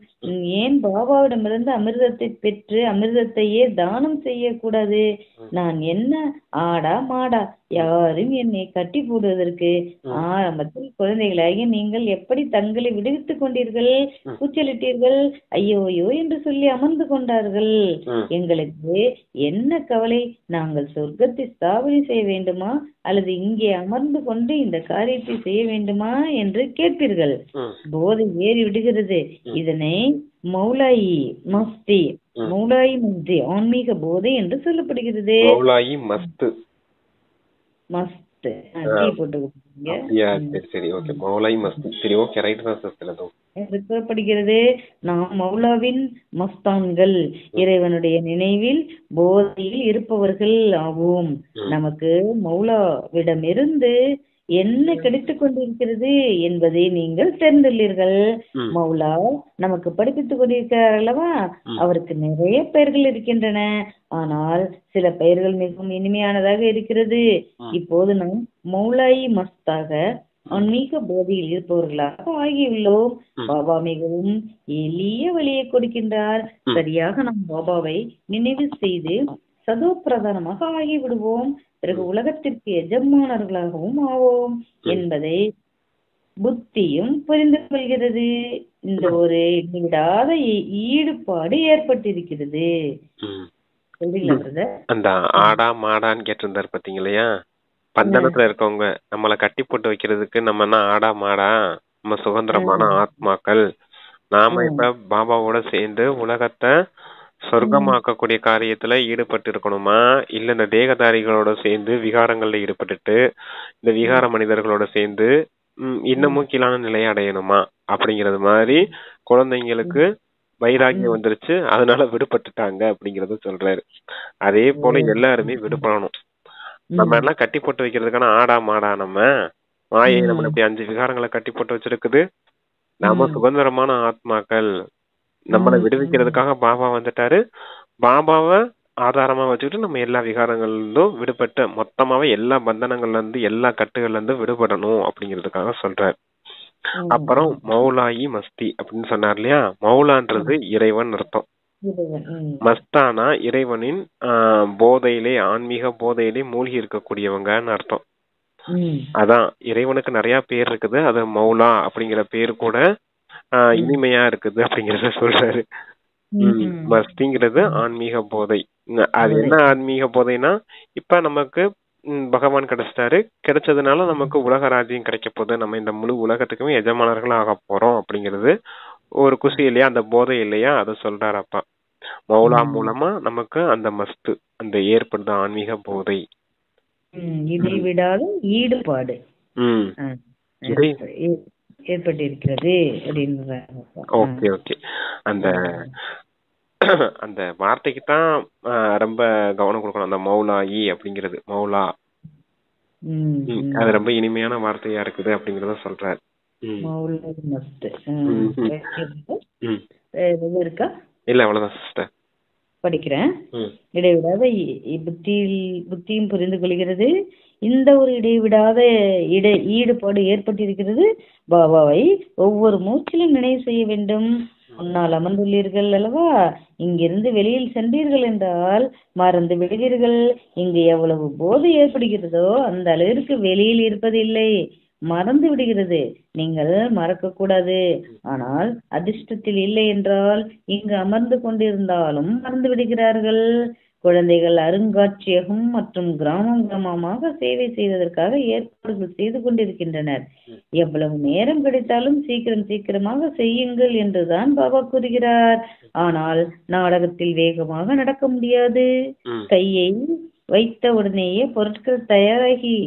ஏன் பாபாவிடமிருந்து அமிர்தத்தை பெற்று அமிர்தத்தையே தானம் செய்யக்கூடாது? நான் என்ன ஆடா மாடா? யாரும் என்னை கட்டி போடுவதற்கு ஆரம்பத்தில் குழந்தைகளாகி நீங்கள் எப்படி தங்களை விடுவித்துக் கொண்டீர்கள்? கூச்சலிட்டீர்கள், ஐயோயோ என்று சொல்லி அமர்ந்து கொண்டார்கள். எங்களுக்கு என்ன கவலை? நாங்கள் சொர்க்கத்தை ஸ்தாபனை செய்ய வேண்டுமா அல்லது இங்கே அமர்ந்து கொண்டு இந்த காரியத்தை செய்ய வேண்டுமா என்று கேட்பீர்கள். போதை ஏறி விடுகிறது. இதனை மௌலாயி மஸ்தி, மௌலாயி மஸ்தி, ஆன்மீக போதை என்று சொல்லப்படுகிறது. நாம் மௌலாவின் மஸ்தான்கள், இறைவனுடைய நினைவில் போதையில் இருப்பவர்கள் ஆவோம். நமக்கு மௌலாவிடமிருந்து என்ன கிடைத்துக் கொண்டிருக்கிறது என்பதை நீங்கள் தெரிந்துள்ளீர்கள். மௌலா நமக்கு படிப்பித்துக் கொண்டிருக்கிறார் அல்லவா? அவருக்கு நிறைய பெயர்கள் இருக்கின்றன. ஆனால் சில பெயர்கள் மிகவும் இனிமையானதாக இருக்கிறது. இப்போது நாம் மௌலாயி மஸ்தாக ஆன்மீக போதையில் இருப்பவர்களாக ஆகியுள்ளோம். பாபா மிகவும் எளிய வழியை கொடுக்கின்றார். சரியாக நாம் பாபாவை நினைவு செய்து சதோ பிரதானமாக ஆகிவிடுவோம். பிறகு உலகத்திற்கு எஜமானர்களாகவும் ஆவோம் என்பதை புத்தியும் புரிந்து கொள்கிறது. இந்த ஒரு விடாத ஈடுபாடு ஏற்பட்டிருக்கிறது.
அந்த ஆடா மாடான்னு கேட்டிருந்தாரு பாத்தீங்களா? பந்தனத்துல இருக்கவங்க நம்மள கட்டி போட்டு வைக்கிறதுக்கு நம்ம என்ன ஆடா மாடா? நம்ம சுதந்திரமான ஆத்மாக்கள். நாம இப்ப பாபாவோட சேர்ந்து உலகத்தை சொர்க்கமாக்கக்கூடிய காரியத்துல ஈடுபட்டு இருக்கணுமா, இல்ல இந்த தேகதாரிகளோட சேர்ந்து விகாரங்கள்ல ஈடுபட்டுட்டு இந்த விகார மனிதர்களோட சேர்ந்து இன்னமும் கீழான நிலையை அடையணுமா அப்படிங்கறது மாதிரி குழந்தைங்களுக்கு வைராகியம் வந்துருச்சு, அதனால விடுபட்டுட்டாங்க அப்படிங்கறத சொல்றாரு. அதே போல எல்லாருமே விடுபடணும். நம்ம எல்லாம் கட்டி போட்டு வைக்கிறதுக்கான ஆடா மாடா? நம்ம மாயை நம்மள இப்படி 5 விகாரங்களை கட்டி போட்டு வச்சிருக்குது. நாம சுதந்திரமான ஆத்மாக்கள். நம்மளை விடுவிக்கிறதுக்காக பாபா வந்துட்டாரு. பாபாவை ஆதாரமா வச்சுக்கிட்டு நம்ம எல்லா விகாரங்கள்ல இருந்தும் விடுபட்டு மொத்தமாவே எல்லா பந்தனங்கள்ல இருந்து எல்லா கட்டுகள்ல இருந்து விடுபடணும் அப்படிங்கிறதுக்காக சொல்றாரு. அப்புறம் மௌலாயி மஸ்தி அப்படின்னு சொன்னார் இல்லையா? மௌலான்றது இறைவன் அர்த்தம். மஸ்தானா இறைவனின் போதையிலே, ஆன்மீக போதையிலே மூழ்கி இருக்கக்கூடியவங்கன்னு அர்த்தம். அதான் இறைவனுக்கு நிறைய பேர் இருக்குது. அது மௌலா அப்படிங்கிற பேர் கூட இனிமையா இருக்குது அப்படிங்கறத சொல்றாரு. மஸ்திங்கிறது ஆன்மீக போதை. அது என்ன ஆன்மீக போதைனா, இப்ப நமக்கு பகவான் கிடைச்சிட்டாரு, கிடைச்சதுனால நமக்கு உலக ராஜ்யம் கிடைக்க போகுது, நம்ம இந்த முழு உலகத்துக்குமே எஜமானர்கள் ஆக போறோம் அப்படிங்கிறது ஒரு குஷி இல்லையா, அந்த போதை இல்லையா, அதை சொல்றாரு அப்பா. மௌலா மூலமா நமக்கு அந்த மஸ்து அந்த ஏற்படுது ஆன்மீக போதை,
இடைவிடாத ஈடுபாடு ஏற்பட்டிருக்கிறது அப்படின்னு.
Okay okay. அந்த அந்த வார்த்தைக்கு தான் ரொம்ப கவனம் கொடுக்கணும். அந்த மௌலாயி அப்படிங்கிறது, மௌலா அது ரொம்ப இனிமையான வார்த்தையா இருக்குது அப்படிங்கறத சொல்றாரு. இல்ல அவ்வளவுதான் சிஸ்டர்,
படிக்கிறேன். இடைவிடாத புத்தியும் புரிந்து கொள்கிறது. இந்த ஒரு இடைவிடாத ஈடுபாடு ஏற்பட்டிருக்கிறது. பாபாவை ஒவ்வொரு மூச்சிலும் நினைவு செய்ய வேண்டும். முன்னால் அமர்ந்துள்ளீர்கள் அல்லவா, இங்கிருந்து வெளியில் சென்றீர்கள் என்றால் மறந்து விடுவீர்கள். இங்கு எவ்வளவு போதை ஏற்படுகிறதோ அந்த அளவிற்கு வெளியில் இருப்பதில்லை, மறந்து விடுகிறது. நீங்கள் மறக்க கூடாது. ஆனால் அதிர்ஷ்டத்தில் இல்லை என்றால் இங்கு அமர்ந்து கொண்டிருந்தாலும் மறந்து விடுகிறார்கள். குழந்தைகள் அருங்காட்சியகம் மற்றும் கிராமம் கிராமமாக சேவை செய்வதற்காக ஏற்பாடுகள் செய்து கொண்டிருக்கின்றனர். எவ்வளவு நேரம் கிடைத்தாலும் சீக்கிரமாக செய்யுங்கள் என்றுதான் பாபா கூறுகிறார். ஆனால் நாடகத்தில் வேகமாக நடக்க முடியாது. கையை வைத்த உடனேயே பொருட்கள் தயாராகி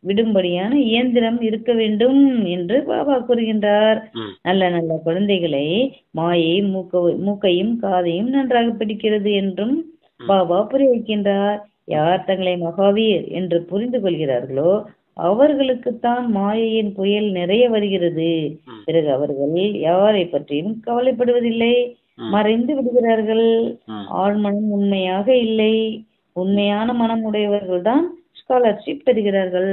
விடும்படியான இயந்திரம் இருக்க வேண்டும் என்று பாபா கூறுகின்றார். நல்ல நல்ல குழந்தைகளை மாயை மூக்கையும் காதையும் நன்றாக பிடிக்கிறது என்றும் பாபா புரிய வைக்கின்றார். யார் தங்களை மகாவீர் என்று புரிந்து கொள்கிறார்களோ அவர்களுக்குத்தான் மாயையின் புயல் நிறைய வருகிறது. பிறகு அவர்கள் யாரை பற்றியும் கவலைப்படுவதில்லை, மறைந்து விடுகிறார்கள். ஆழ்மனம் உண்மையாக இல்லை. உண்மையான மனம் உடையவர்கள் தான் ஸ்காலர்ஷிப் பெறுகிறார்கள்.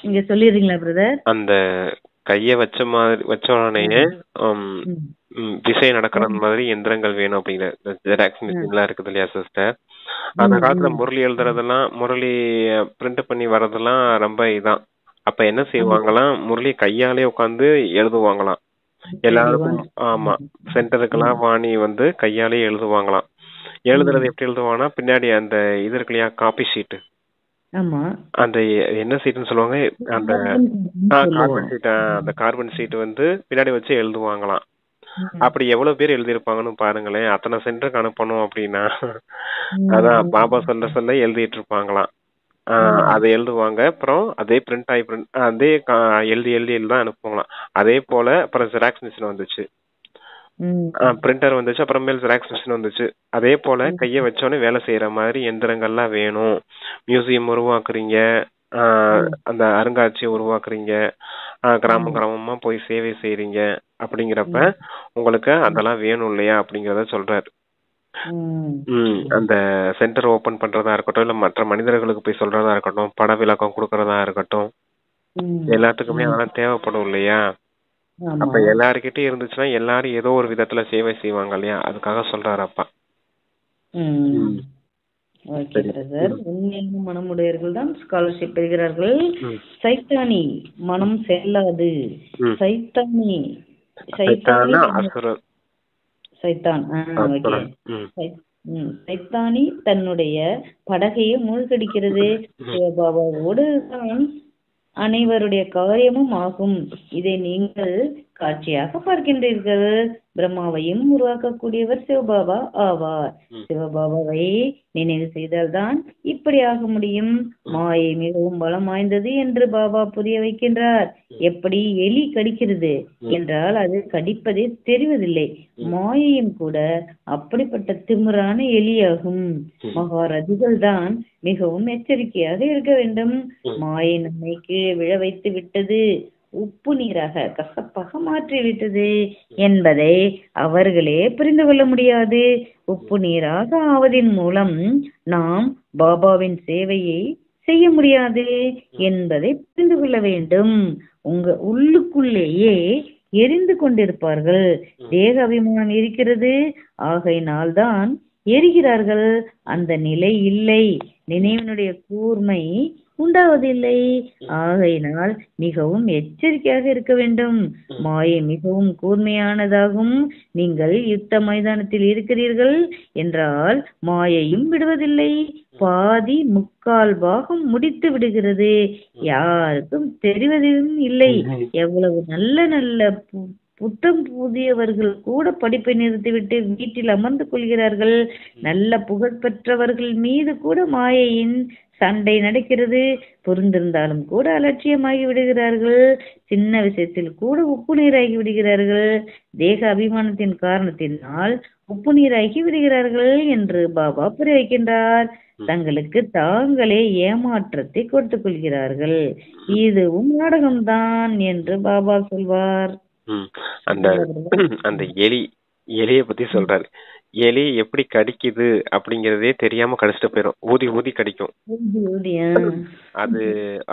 இங்க சொல்லிடுறீங்களா பிரதர்?
அந்த கைய வச்ச உடனே திசை நடக்கிற மாதிரி எந்திரங்கள் வேணும் அப்படிங்கிற ஜெராக்ஸ் மிஷின் எல்லாம் இருக்குது இல்லையா சிஸ்டர்? அந்த காலத்துல முரளி எழுதுறதெல்லாம், முரளி பிரிண்ட் பண்ணி வர்றதெல்லாம் ரொம்ப இதான். அப்ப என்ன செய்வாங்களாம், முரளி கையாலே உட்காந்து எழுதுவாங்களாம் எல்லாருக்கும். ஆமா, சென்டருக்கெல்லாம் வாணி வந்து கையாலே எழுதுவாங்களாம். எழுதுறது எப்படி எழுதுவாங்கன்னா, பின்னாடி அந்த இது இருக்கு இல்லையா, காப்பி ஷீட், அந்த என்ன சீட்னு சொல்லுவாங்க, அந்த கார்பன் ஷீட், அந்த கார்பன் ஷீட் வந்து பின்னாடி வச்சு எழுதுவாங்களாம். அப்படி எவ்வளவு பேர் எழுதிருப்பாங்கன்னு பாருங்களேன். அத்தனை சென்டருக்கு அனுப்பணும் அப்படின்னா, அதான் பாபா சொல்ல எழுதிட்டு இருப்பாங்களாம். அதை எழுதுவாங்க. அப்புறம் அதே பிரிண்ட் ஆகி அதே எழுதி தான் அனுப்புவாங்களாம். அதே போல அப்புறம் ஜெராக்ஸ் மிஷின் வந்துச்சு, பிரிண்டர் வந்துச்சு, அப்புறமேல் ஜெராக்ஸ் மிஷின் வந்துச்சு. அதே போல கைய வச்சோடனே வேலை செய்யற மாதிரி எந்திரங்கள்லாம் வேணும். மியூசியம் உருவாக்குறீங்க, அந்த அருங்காட்சியை உருவாக்குறீங்க, கிராம கிராமமா போய் சேவை செய்யறீங்க, அப்படிங்கிறப்ப உங்களுக்கு அதெல்லாம் வேணும் இல்லையா அப்படிங்கறத சொல்றாரு. அந்த சென்டர் ஓபன் பண்றதா இருக்கட்டும், இல்ல மற்ற மனிதர்களுக்கு போய் சொல்றதா இருக்கட்டும், பட விளக்கம் கொடுக்கறதா இருக்கட்டும், எல்லாத்துக்குமே அதெல்லாம் தேவைப்படும் இல்லையா? அப்ப எல்லாருக்கிட்டையும் இருந்துச்சுன்னா எல்லாரும் ஏதோ ஒரு விதத்துல சேவை செய்வாங்க இல்லையா? அதுக்காக சொல்றாரு அப்பா.
Okay brother. உண்மையான மனமுடையவர்கள் தான் ஸ்காலர்ஷிப் பெறுகிறார்கள். சைத்தானி மனம் செல்லாது. சைத்தானி சைத்தான் சைத்தானி தன்னுடைய படகையை மூழ்கடிக்கிறது. சிவபாபாவோடு தான் அனைவருடைய காரியமும் ஆகும். இதை நீங்கள் காட்சியாக பார்க்கின்றீர்கள். பிரம்மாவையும் உருவாக்கக்கூடியவர் சிவபாபா ஆவார். சிவபாபாவை நினைவு செய்தால்தான் இப்படி ஆக முடியும். மாயை மிகவும் பலம் வாய்ந்தது என்று பாபா புரிய வைக்கின்றார். எப்படி எலி கடிக்கிறது என்றால் அது கடிப்பதே தெரிவதில்லை. மாயையும் கூட அப்படிப்பட்ட திமிரான எலியாகும். மகாரதிகள் தான் மிகவும் எச்சரிக்கையாக இருக்க வேண்டும். மாயை நம்மை கீழே விழ வைத்து விட்டது, உப்பு நீராக கசப்பாக மாற்றிவிட்டது என்பதை அவர்களே புரிந்து கொள்ள முடியாது. உப்பு நீராக ஆவதின் மூலம் நாம் பாபாவின் சேவையை செய்ய முடியாது என்பதை புரிந்து கொள்ள வேண்டும். உங்க உள்ளுக்குள்ளேயே எரிந்து கொண்டிருப்பார்கள். தேக அபிமானம் இருக்கிறது, ஆகையினால்தான் எரிகிறார்கள். அந்த நிலை இல்லை, நினைவினுடைய கூர்மை உண்டாவதில்லை. ஆகையினால் மிகவும் எச்சரிக்கையாக இருக்க வேண்டும். மாயை மிகவும் கூர்மையானதாகும். நீங்கள் யுத்த மைதானத்தில் இருக்கிறீர்கள் என்றால் மாயையும் விடுவதில்லை. பாதி முக்கால் பாகம் முடித்து விடுகிறது. யாருக்கும் தெரிவதும் இல்லை. எவ்வளவு நல்ல நல்ல புத்தம் புதியவர்கள் கூட படிப்பை நிறுத்திவிட்டு வீட்டில் அமர்ந்து கொள்கிறார்கள். நல்ல புகழ்பெற்றவர்கள் மீது கூட மாயையின் சண்டை நடக்கிறது. புரிந்திருந்தாலும் கூட அலட்சியமாகி விடுகிறார்கள். சின்ன விஷயத்தில் கூட உப்பு நீராகி விடுகிறார்கள். தேக அபிமானத்தின் காரணத்தினால் உப்பு நீராகி விடுகிறார்கள் என்று பாபா புரிய வைக்கின்றார். தங்களுக்கு தாங்களே ஏமாற்றத்தை கொடுத்துக் கொள்கிறார்கள். இதுவும் நாடகம்தான் என்று பாபா சொல்வார்.
அந்த எலிய பத்தி சொல்றாரு. எலி எப்படி கடிக்குது அப்படிங்கறதே தெரியாம கடிச்சிட்டு போயிடும். ஊதி ஊதி கடிக்கும்.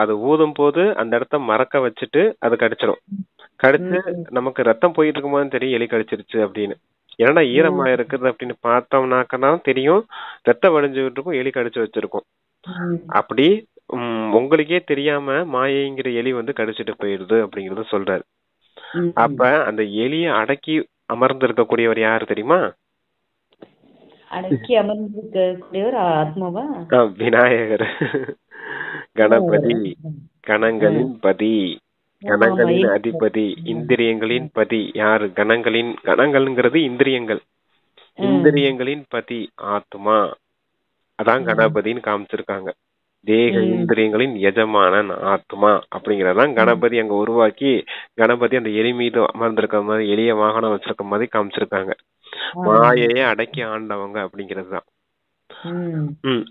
அது ஊதும் போது அந்த இடத்த மறக்க வச்சுட்டு அது கடிச்சிடும். கடிச்சு நமக்கு ரத்தம் போயிட்டு இருக்கும் போது தெரியும் எலி கடிச்சிருச்சு அப்படின்னு. ஏன்னா ஈரமா இருக்குது அப்படின்னு பார்த்தோம்னாக்கா தெரியும் ரத்தம் வடிஞ்சுக்கிட்டு இருக்கும், எலி கடிச்சு வச்சிருக்கும். அப்படி உங்களுக்கே தெரியாம மாயைங்கிற எலி கடிச்சிட்டு போயிடுது அப்படிங்கறத சொல்றாரு. அப்ப அந்த எலியை அடக்கி அமர்ந்து இருக்கக்கூடியவர் யாரு தெரியுமா?
அடக்கி அமர்ந்திருக்கக்கூடியவர் ஆத்மாவா?
விநாயகர், கணபதி, கணங்களின் பதி, கணங்களின் அதிபதி, இந்திரியங்களின் பதி. யாரு? கணங்கள்ங்கிறது இந்திரியங்கள். இந்திரியங்களின் பதி ஆத்மா, அதான் கணபதின்னு காமிச்சிருக்காங்க. தேக இந்திரியங்களின் எஜமானன் ஆத்மா அப்படிங்கறதான் கணபதி அங்க உருவாக்கி, கணபதி அந்த எலி மீது அமர்ந்திருக்க மாதிரி, எளிய வாகனம் வச்சிருக்க மாதிரி காமிச்சிருக்காங்க. மாயையை அடக்கி ஆண்டவங்க அப்படிங்கறதுதான்.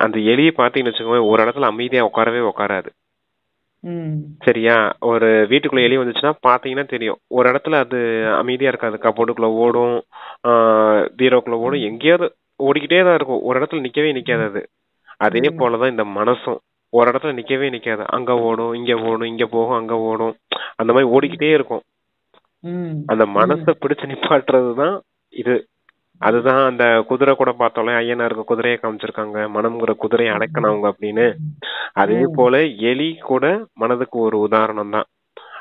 அந்த எலியை பாத்தீங்கன்னு வச்சுக்கோங்க, ஒரு இடத்துல அமைதியா உட்காரவே உட்காராது. சரியா? ஒரு வீட்டுக்குள்ள எலி வந்துச்சுன்னா பாத்தீங்கன்னா தெரியும், ஒரு இடத்துல அது அமைதியா இருக்காது. கபோர்டுக்குள்ள ஓடும், பீரோக்குள்ள ஓடும், எங்கேயாவது ஓடிக்கிட்டே தான் இருக்கும். ஒரு இடத்துல நிக்கவே நிக்காது அது. அதே போலதான் இந்த மனசும் ஒரு இடத்துல நிக்கவே நிக்காது. அங்க ஓடும், இங்க ஓடும், இங்க போகும், அங்க ஓடும், அந்த மாதிரி ஓடிக்கிட்டே இருக்கும். அந்த மனசை பிடிச்சு நிப்பாட்டுறதுதான் இது. அதுதான் அந்த குதிரை கூட பார்த்தோம்ல, ஐயனாருக்கு குதிரையை காமிச்சிருக்காங்க, மனம்ங்கிற குதிரையை அடக்கணவங்க அப்படின்னு. அதே போல எலி கூட மனதுக்கு ஒரு உதாரணம் தான்.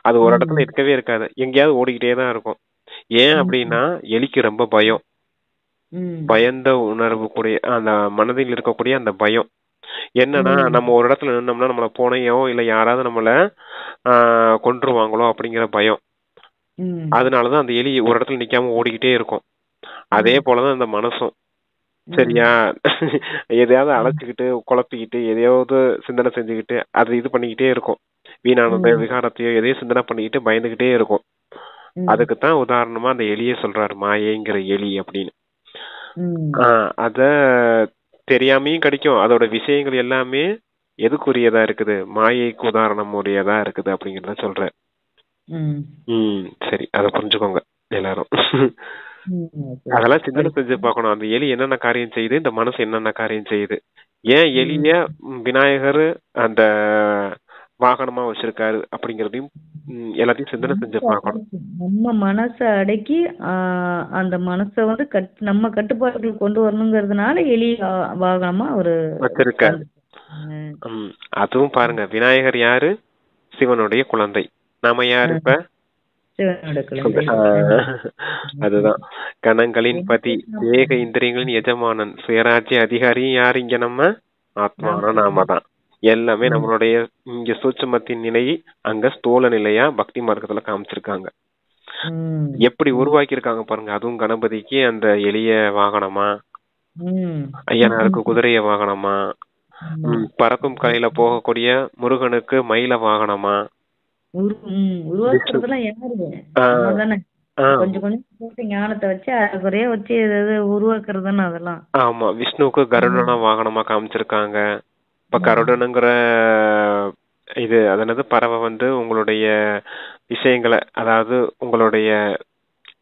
அது ஒரு இடத்துல இருக்கவே இருக்காது, எங்கேயாவது ஓடிக்கிட்டே தான் இருக்கும். ஏன் அப்படின்னா எலிக்கு ரொம்ப பயம். பயந்த உணர்வு கூடிய அந்த மனதில் இருக்கக்கூடிய அந்த பயம் என்னன்னா, நம்ம ஒரு இடத்துல நின்னோம்னா நம்மள போனையோ இல்ல யாராவது நம்மள கொன்றுவாங்களோ அப்படிங்கிற பயம். அதனாலதான் அந்த எலி ஒரு இடத்துல நிக்காம ஓடிக்கிட்டே இருக்கும். அதே போலதான் இந்த மனசும். சரியா? எதையாவது அழைச்சுக்கிட்டு குழப்பிக்கிட்டு எதையாவது சிந்தனை செஞ்சுக்கிட்டு அது இது பண்ணிக்கிட்டே இருக்கும். வீணானத விகாரத்தையோ எதையோ சிந்தனை பண்ணிக்கிட்டு பயந்துகிட்டே இருக்கும். அதுக்குத்தான் உதாரணமா அந்த எலியை சொல்றாரு, மாயைங்கிற எலி அப்படின்னு. அத தெரியாமையும் கிடைக்கும். அதோட விஷயங்கள் எல்லாமே எதுக்குரியதா இருக்குது? மாயைக்கு உதாரணம் உரியதா இருக்குது அப்படிங்கறத சொல்ற. சரி, அத புரிஞ்சுக்கோங்க எல்லாரும். அதெல்லாம் சிந்தனை செஞ்சு பார்க்கணும். அந்த எலி என்னென்ன காரியம் செய்யுது, இந்த மனசு என்னென்ன காரியம் செய்யுது. ஏன் எலிய விநாயகர் அந்த வாகனமா வச்சிருக்காரு அப்படிங்கறதையும் எல்லாத்தையும் சிந்தனை செஞ்சு பார்க்கணும்.
நம்ம மனசை அடக்கி அந்த மனசை வந்து நம்ம கட்டுப்பாட்டுக்குள் கொண்டு வரணுங்கிறதுனால எளிய வாகனமா அவரு
வச்சிருக்காரு. அதுவும் பாருங்க, விநாயகர் யாரு? சிவனுடைய குழந்தை. நாம யாரு இப்ப?
சிவனோட குழந்தை.
அதுதான் கணங்களின் பதி, தேக இந்திரியங்களின் எஜமானன், சுயராஜ்ய அதிகாரியும் யாரு இங்க? நம்ம ஆத்மான நாம தான். எல்லாமே நம்மளுடைய இங்க சூட்சுமத்தின் நிலையை அங்க ஸ்தூல நிலையா பக்தி மார்க்கத்துல காமிச்சிருக்காங்க. எப்படி உருவாக்கி இருக்காங்க பாருங்க. அதுவும் கணபதிக்கு அந்த எளிய வாகனமா, ஐயனாருக்கு குதிரைய வாகனமா, பறக்கும் கலையில போகக்கூடிய முருகனுக்கு மயில வாகனமா,
கொஞ்சம் கொஞ்சம் ஞானத்தை வச்சு குறைய வச்சு உருவாக்குறதுன்னு அதெல்லாம்.
ஆமா, விஷ்ணுவுக்கு கருடன வாகனமா காமிச்சிருக்காங்க. இப்ப கருடனுங்கிற இது அதனது பறவை வந்து உங்களுடைய விஷயங்களை, அதாவது உங்களுடைய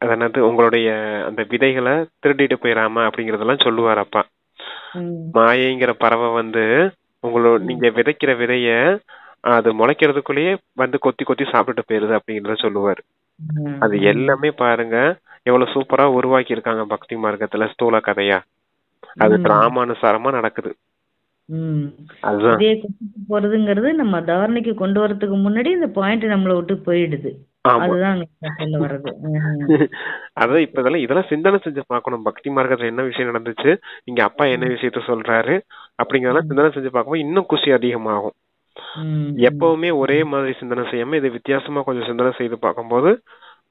அதனது உங்களுடைய அந்த விதைகளை திருடிட்டு போயிடாம அப்படிங்கறதெல்லாம் சொல்லுவார் அப்பா. மாயைங்கிற பறவை வந்து நீங்க விதைக்கிற விதைய அது முளைக்கிறதுக்குள்ளேயே வந்து கொத்தி கொத்தி சாப்பிட்டுட்டு போயிருது அப்படிங்கறத சொல்லுவாரு. அது எல்லாமே பாருங்க எவ்வளவு சூப்பரா உருவாக்கி இருக்காங்க பக்தி மார்க்கத்துல ஸ்தூல கதையா. அது டிராமானுசாரமா நடக்குது.
போறதுங்கிறது நம்ம தாரணைக்கு கொண்டு வரதுக்கு முன்னாடி இந்த பாயிண்ட் நம்மள விட்டு போயிடுது. அதுதான் சொல்ல வர்றது.
அதான் இப்ப இதெல்லாம் சிந்தனை செஞ்சு பார்க்கணும். பக்தி மார்க்கத்துல என்ன விஷயம் நடந்துச்சு, இங்க அப்பா என்ன விஷயத்த சொல்றாரு அப்படிங்கறதெல்லாம் சிந்தனை செஞ்சு பார்க்கும்போது இன்னும் குஷி அதிகமாகும். எப்பவுமே ஒரே மாதிரி சிந்தனை செய்யாம இது வித்தியாசமா கொஞ்சம் சிந்தனை செய்து பார்க்கும்போது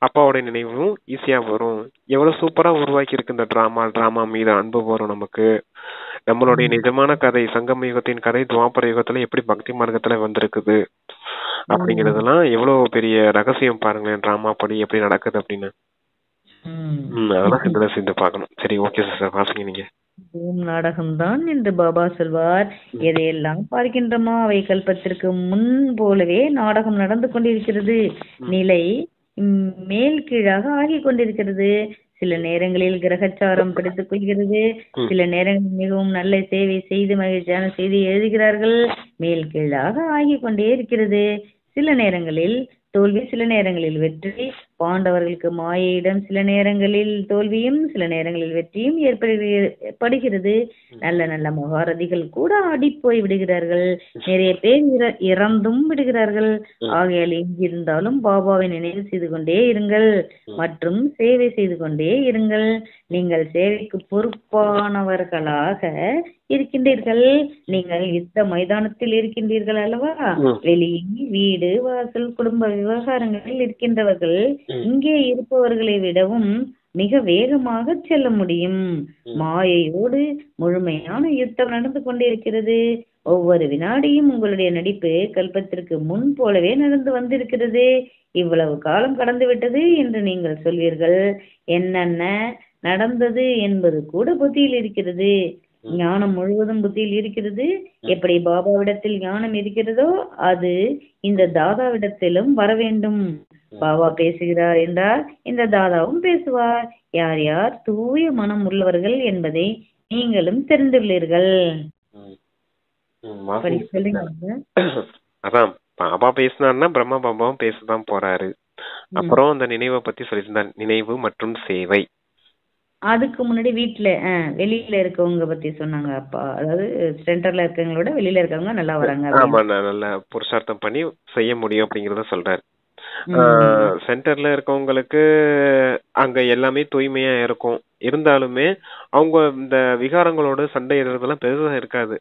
அப்பாவோட நினைவும் ஈஸியா வரும். எவ்வளவு சூப்பரா உருவாக்கி இருக்கு இந்த டிராமா மீது அன்பு வரும் நமக்கு. நம்மளுடைய நிஜமான கதை, சங்கம யுகத்தின் கதை துவாபர யுகத்துல எப்படி பக்தி மார்க்கத்துல வந்திருக்குது அப்படிங்கறதெல்லாம் எவ்வளவு பெரிய ரகசியம் பாருங்களேன். டிராமா படி எப்படி நடக்குது அப்படின்னு அதெல்லாம் சிந்தனை செஞ்சு பார்க்கணும். சரி, ஓகே சார், வாசிங்க நீங்க.
நாடகம்தான் என்று பாபா சொல்வார். எதையெல்லாம் பார்க்கின்றமோ அவை கல்பத்திற்கு முன் போலவே நாடகம் நடந்து கொண்டிருக்கிறது. நிலை மேல் கீழாக ஆகி கொண்டிருக்கிறது. சில நேரங்களில் கிரகச்சாரம் பிடித்துக் கொள்கிறது. சில நேரங்களில் மிகவும் நல்ல சேவை செய்து மகிழ்ச்சியான செய்தி எழுதுகிறார்கள். மேல் கீழாக ஆகி கொண்டே இருக்கிறது. சில நேரங்களில் தோல்வி, சில நேரங்களில் வெற்றி. பாண்டவர்களுக்கு மாயையிடம் சில நேரங்களில் தோல்வியும் சில நேரங்களில் வெற்றியும் ஏற்படுகிறது. நல்ல நல்ல மகாரதிகள் கூட ஆடிப்போய் விடுகிறார்கள். நிறைய பேர் இறந்தும் விடுகிறார்கள். ஆகையால் எங்கிருந்தாலும் பாபாவை நினைவு செய்து கொண்டே இருங்கள் மற்றும் சேவை செய்து கொண்டே இருங்கள். நீங்கள் சேவைக்கு பொறுப்பானவர்களாக இருக்கின்றீர்கள். நீங்கள் யுத்த மைதானத்தில் இருக்கின்றீர்கள் அல்லவா? வெளியே வீடு வாசல் குடும்ப விவகாரங்களில் இருக்கின்றவர்கள் இங்கே இருப்பவர்களை விடவும் மிக வேகமாக செல்ல முடியும். மாயையோடு முழுமையான யுத்தம் நடந்து கொண்டிருக்கிறது. ஒவ்வொரு வினாடியும் உங்களுடைய நடிப்பு கல்பத்திற்கு முன் போலவே நடந்து வந்திருக்கிறது. இவ்வளவு காலம் கடந்து விட்டது என்று நீங்கள் சொல்வீர்கள். என்னென்ன நடந்தது என்பது கூட புத்தியில் இருக்கிறது. ஞானம் முழுவதும் புத்தியில் இருக்கிறது. எப்படி பாபாவிடத்தில் ஞானம் இருக்கிறதோ அது இந்த தாதாவிடத்திலும் வர வேண்டும். பாபா பேசுகிறார் என்றால் இந்த தாதாவும் பேசுவார். யார் யார் தூய மனம் உள்ளவர்கள் என்பதை நீங்களும் தெரிந்துள்ளீர்கள்.
அதான் பாபா பேசினார்னா பிரம்மா பாபாவும் பேசதான் போறாரு. அப்புறம் அந்த நினைவை பத்தி சொல்லியிருந்தார், நினைவு மற்றும் சேவை.
அதுக்கு முன்னாடி வீட்டுல வெளியில இருக்கவங்க பத்தி சொன்னாங்க அப்பா. அதாவது சென்டர்ல இருக்கவங்களோட வெளியில இருக்கவங்க நல்லா வராங்க.
ஆமா, நல்லா புருஷார்த்தம் பண்ணி செய்ய முடியும் அப்படிங்கறத சொல்றாரு. சென்டர்ல இருக்கவங்களுக்கு அங்க எல்லாமே தூய்மையா இருக்கும். இருந்தாலுமே அவங்க இந்த விகாரங்களோட சண்டை இடுறதெல்லாம் பெருசா இருக்காது.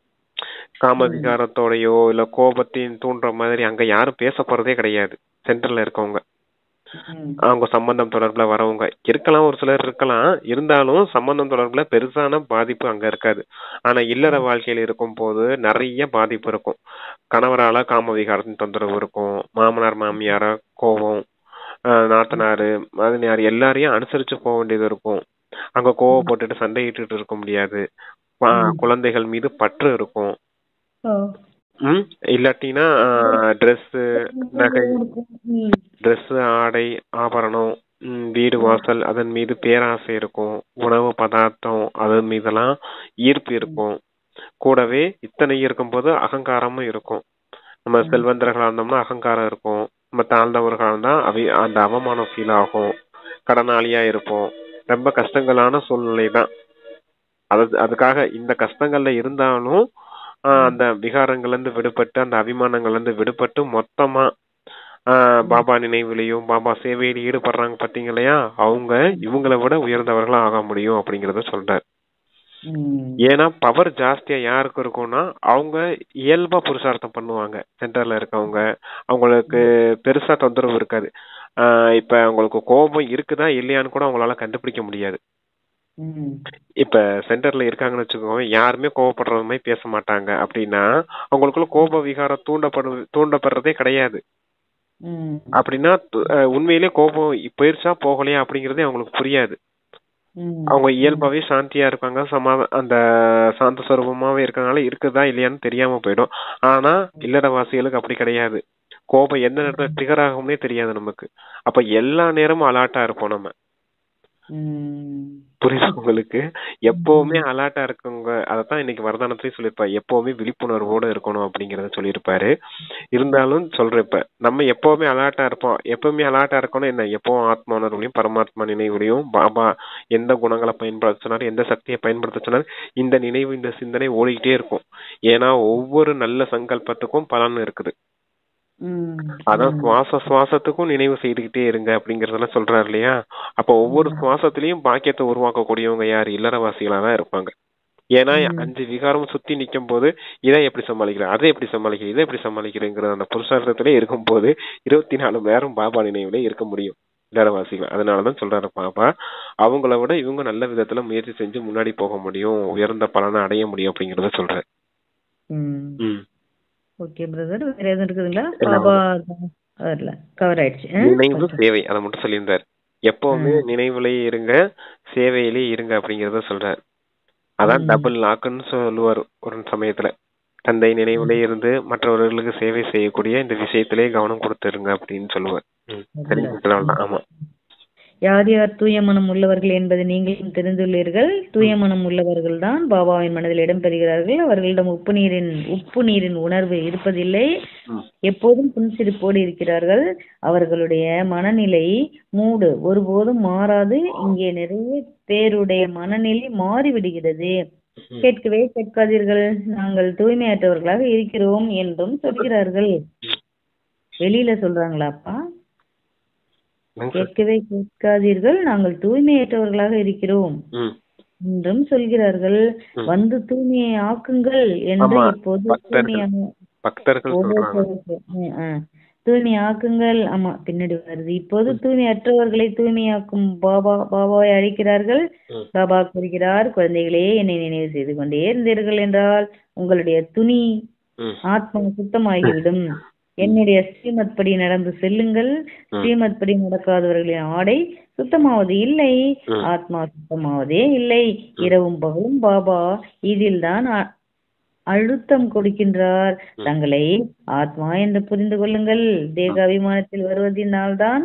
காம விகாரத்தோடயோ இல்ல கோபத்தின் தூண்டுற மாதிரி அங்க யாரும் பேச போறதே கிடையாது. சென்டர்ல இருக்கவங்க அவங்க சம்பந்தம் தொடர்புல வரவங்க இருக்கலாம், ஒரு சிலர் இருக்கலாம். இருந்தாலும் சம்பந்தம் தொடர்புல பெருசான பாதிப்பு அங்க இருக்காது. ஆனா இல்லற வாழ்க்கையில இருக்கும் போது நிறைய பாதிப்பு இருக்கும். கணவரால காம விகாரத்தின் தொந்தரவு இருக்கும். மாமனார் மாமியார கோபம், நாத்தனாரு மகனார் எல்லாரையும் அனுசரிச்சு போக வேண்டியது இருக்கும். அங்க கோவப்பட்டுட்டு சண்டையிட்டு இருக்க முடியாது. குழந்தைகள் மீது பற்று இருக்கும். இல்லாட்டினா ட்ரெஸ், நகை, ட்ரெஸ், ஆடை, ஆபரணம், வீடு வாசல் அதன் மீது பேராசை இருக்கும். உணவு பதார்த்தம் அதன் மீதெல்லாம் ஈர்ப்பு இருக்கும். கூடவே இத்தனை இருக்கும் போது அகங்காரமும் இருக்கும். நம்ம செல்வந்தர்களா இருந்தோம்னா அகங்காரம் இருக்கும், நம்ம தாழ்ந்தவர்களா இருந்தா அந்த அவமானம் ஃபீல் ஆகும், கடனாளியா இருப்போம். ரொம்ப கஷ்டங்களான சூழ்நிலை தான். அதுக்காக இந்த கஷ்டங்கள்ல இருந்தாலும் அந்த விகாரங்கள்ல இருந்து விடுபட்டு, அந்த அபிமானங்கள்ல இருந்து விடுபட்டு மொத்தமா பாபா நினைவுலையும் பாபா சேவையில ஈடுபடுறாங்க பாத்தீங்க இல்லையா, அவங்க இவங்களை விட உயர்ந்தவர்களா ஆக முடியும் அப்படிங்கறத சொல்றாரு. ஏன்னா பவர் ஜாஸ்தியா யாருக்கு இருக்கும்னா அவங்க இயல்பா புருஷார்த்தம் பண்ணுவாங்க. சென்டர்ல இருக்கவங்க அவங்களுக்கு பெருசா தொந்தரவு இருக்காது. இப்ப அவங்களுக்கு கோபம் இருக்குதா இல்லையான்னு கூட அவங்களால கண்டுபிடிக்க முடியாது. இப்ப சென்டர்ல இருக்காங்கன்னு வச்சுக்கோங்க, யாருமே கோவப்படுற மாதிரி பேச மாட்டாங்க அப்படின்னா அவங்களுக்குள்ள கோப விகாரம் தூண்டப்படுறதே கிடையாது. அப்படின்னா உண்மையிலே கோபம் போயிருச்சா போகலையா அப்படிங்கறதே அவங்களுக்கு புரியாது. அவங்க இயல்பாவே சாந்தியா இருக்காங்க, அந்த சாந்த சுரூபமாவே இருக்கனால இருக்குதா இல்லையான்னு தெரியாம போயிடும். ஆனா இல்லறவாசிகளுக்கு அப்படி கிடையாது. கோபம் எந்த நேரத்துல ட்ரிகர் ஆகும்னே தெரியாது நமக்கு. அப்ப எல்லா நேரமும் அலர்ட்டா இருப்போம் நம்ம. புரியுது உங்களுக்கு? எப்பவுமே அலர்ட்டா இருக்குங்க. அதத்தான் இன்னைக்கு வரதானத்திலயும் சொல்லியிருப்பாரு, எப்பவுமே விழிப்புணர்வோட இருக்கணும் அப்படிங்கறத சொல்லியிருப்பாரு. இருந்தாலும் சொல்றேன், இப்ப நம்ம எப்பவுமே அலர்ட்டா இருப்போம். எப்பவுமே அலர்ட்டா இருக்கணும் என்ன, எப்பவும் ஆத்மா உணர்வுலையும் பரமாத்மா நினைவுலையும் பாபா எந்த குணங்களை பயன்படுத்த சொன்னாரு, எந்த சக்தியை பயன்படுத்த சொன்னாரு, இந்த நினைவு இந்த சிந்தனை ஓடிக்கிட்டே இருக்கும். ஏன்னா ஒவ்வொரு நல்ல சங்கல்பத்துக்கும் பலன் இருக்குது. அதான் சுவாசத்துக்கும் நினைவு செய்துகிட்டே இருங்க அப்படிங்கறதெல்லாம் சொல்றாரு இல்லையா. அப்ப ஒவ்வொரு சுவாசத்திலையும் பாக்கியத்தை உருவாக்கக்கூடியவங்க யாரு, இல்லறவாசிகளா தான் இருப்பாங்க. ஏன்னா 5 விகாரம் சுத்தி நிக்கும் போது இதை எப்படி சமாளிக்கிறேன், அதை எப்படி சமாளிக்கிறேன், இதை எப்படி சமாளிக்கிறேங்கிற அந்த புருஷார்த்தத்திலே இருக்கும் போது 24 மணி நேரம் பாபா நினைவுல இருக்க முடியும் இல்லறவாசிகள். அதனாலதான் சொல்றாரு பாபா, அவங்கள விட இவங்க நல்ல விதத்துல முயற்சி செஞ்சு முன்னாடி போக முடியும், உயர்ந்த பலனை அடைய முடியும் அப்படிங்கறத சொல்றாரு.
ஓகே பிரதர், வேற எதுவும் இருக்குதுங்களா? பாபா கவர் ஆயிடுச்சு.
நினைவு சேவை அதை மட்டும் சொல்லியிருந்தாரு. எப்பவுமே நினைவுலயே இருங்க, சேவையிலேயே இருங்க அப்படிங்கறத சொல்றாரு. அதான் டபுள் லாக்குன்னு சொல்லுவார் ஒரு சமயத்துல. தந்தை நினைவுல இருந்து மற்றவர்களுக்கு சேவை செய்யக்கூடிய இந்த விஷயத்திலே கவனம் கொடுத்துருங்க அப்படின்னு சொல்லுவார். ஆமா.
யார் யார் தூய மனம் உள்ளவர்கள் என்பதை நீங்களும் தெரிந்துள்ளீர்கள். தூய மனம் உள்ளவர்கள் தான் பாபாவின் மனதில் இடம்பெறுகிறார்கள். அவர்களிடம் உப்பு நீரின் உணர்வு இருப்பதில்லை. எப்போதும் புன்சிரிப்போடு இருக்கிறார்கள். அவர்களுடைய மனநிலை மூடு ஒருபோதும் மாறாது. இங்கே நிறைய பேருடைய மனநிலை மாறிவிடுகிறது. கேட்கவே கேட்காதீர்கள், நாங்கள் தூய்மையற்றவர்களாக இருக்கிறோம் என்றும் சொல்கிறார்கள். வெளியில சொல்றாங்களாப்பா? கேட்கவே கேட்காதீர்கள், நாங்கள் தூய்மையற்றவர்களாக இருக்கிறோம் என்றும் சொல்கிறார்கள். வந்து தூய்மையை ஆக்குங்கள் என்று இப்போது தூய்மை ஆக்குங்கள். ஆமா, பின்னாடி வருது. இப்போது தூய்மையற்றவர்களை தூய்மையாக்கும் பாபாவை அழைக்கிறார்கள். பாபா கூறுகிறார், குழந்தைகளே, என்னை நினைவு செய்து கொண்டே இருந்தீர்கள் என்றால் உங்களுடைய துணி ஆத்மா சுத்தமாகிவிடும். என்னுடைய ஸ்ரீமத் படி நடந்து செல்லுங்கள். ஸ்ரீமத் படி நடக்காதவர்களின் ஆடை சுத்தமாவது இல்லை, ஆத்மா சுத்தமாவதே இல்லை. இரவும் பகலும் பாபா இதில் தான் அழுத்தம் கொடுக்கின்றார். தங்களை ஆத்மா என்று புரிந்து கொள்ளுங்கள். தேக அபிமானத்தில் வருவதனால் தான்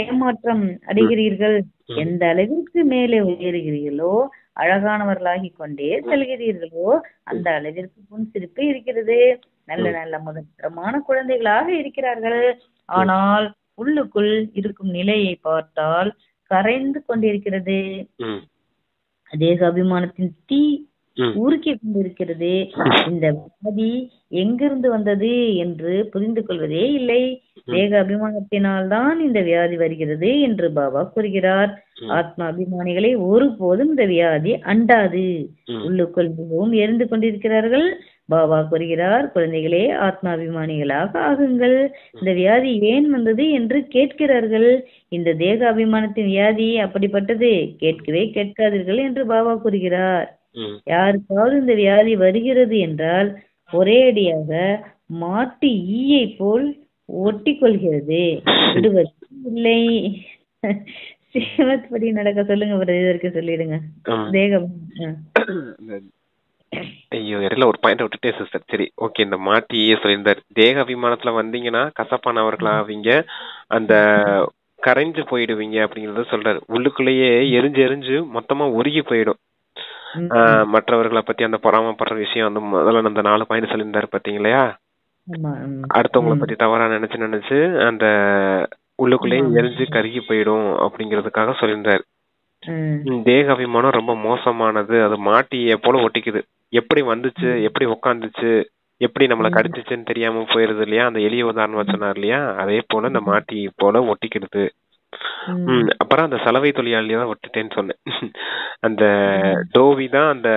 ஏமாற்றம் அடைகிறீர்கள். எந்த அளவிற்கு மேலே உயர்கிறீர்களோ, அழகானவர்களாகி கொண்டே செல்கிறீர்களோ, அந்த அளவிற்கு புன்சிரிப்பு இருக்கிறது. நல்ல நல்ல முதற்கரமான குழந்தைகளாக இருக்கிறார்கள். ஆனால் உள்ளுக்குள் இருக்கும் நிலையை பார்த்தால் கரைந்து கொண்டிருக்கிறது. தேக அபிமானத்தின் தீ உருக்கி கொண்டிருக்கிறது. இந்த வியாதி எங்கிருந்து வந்தது என்று புரிந்து கொள்வதே இல்லை. தேக அபிமானத்தினால் தான் இந்த வியாதி வருகிறது என்று பாபா கூறுகிறார். ஆத்மா அபிமானிகளை ஒருபோதும் இந்த வியாதி அண்டாது. உள்ளுக்குள் மிகவும் எரிந்து கொண்டிருக்கிறார்கள். பாபா கூறுகிறார், குழந்தைகளே, ஆத்மாபிமானிகளாக ஆகுங்கள். இந்த வியாதி ஏன் வந்தது என்று கேட்கிறார்கள். இந்த தேக அபிமானத்தின் வியாதி அப்படிப்பட்டது, கேட்கவே கேட்காதீர்கள் என்று பாபா கூறுகிறார். யாருக்காவது இந்த வியாதி வருகிறது என்றால் ஒரே அடியாக மாட்டு ஈயை போல் ஒட்டி கொள்கிறது, விடுவது இல்லை. ஸ்ரீமத் படி நடக்க சொல்லுங்க, இதற்கு சொல்லிடுங்க. தேகம்
ஐயோ, இடையில ஒரு பாயிண்ட் விட்டுட்டே சிஸ்டர். சரி, ஓகே. இந்த மாட்டியே சொல்லியிருந்தார், தேக அபிமானத்துல வந்தீங்கன்னா கசப்பானவர்களாவீங்க, அந்த கரைஞ்சு போயிடுவீங்க அப்படிங்கறத சொல்றாரு. உள்ளுக்குள்ளேயே எரிஞ்சு எரிஞ்சு மொத்தமா உருகி போயிடும். மற்றவர்களை பத்தி அந்த பொறாமப்படுற விஷயம் அந்த முதல்ல அந்த 4 பாயிண்ட் சொல்லியிருந்தாரு பாத்தீங்களா.
ஆமா.
அடுத்தவங்கள பத்தி தவறா நினைச்சு அந்த உள்ளுக்குள்ளேயே எரிஞ்சு கருகி போயிடும் அப்படிங்கறதுக்காக சொல்லியிருந்தாரு. தேக அபிமானம் ரொம்ப மோசமானது, அது மாட்டிய போல ஒட்டிக்குது. எப்படி வந்துச்சு, எப்படி உக்காந்துச்சு, எப்படி நம்மள கடிச்சிச்சுன்னு தெரியாம போயிருது இல்லையா, அந்த எளிய உதாரணம் சொன்னார் இல்லையா, அதே போல இந்த மாட்டி போல ஒட்டிக்கிடுது. அப்புறம் அந்த சலவை தொழிலாளியா ஒட்டுட்டேன்னு சொன்னேன். அந்த டோவி தான் அந்த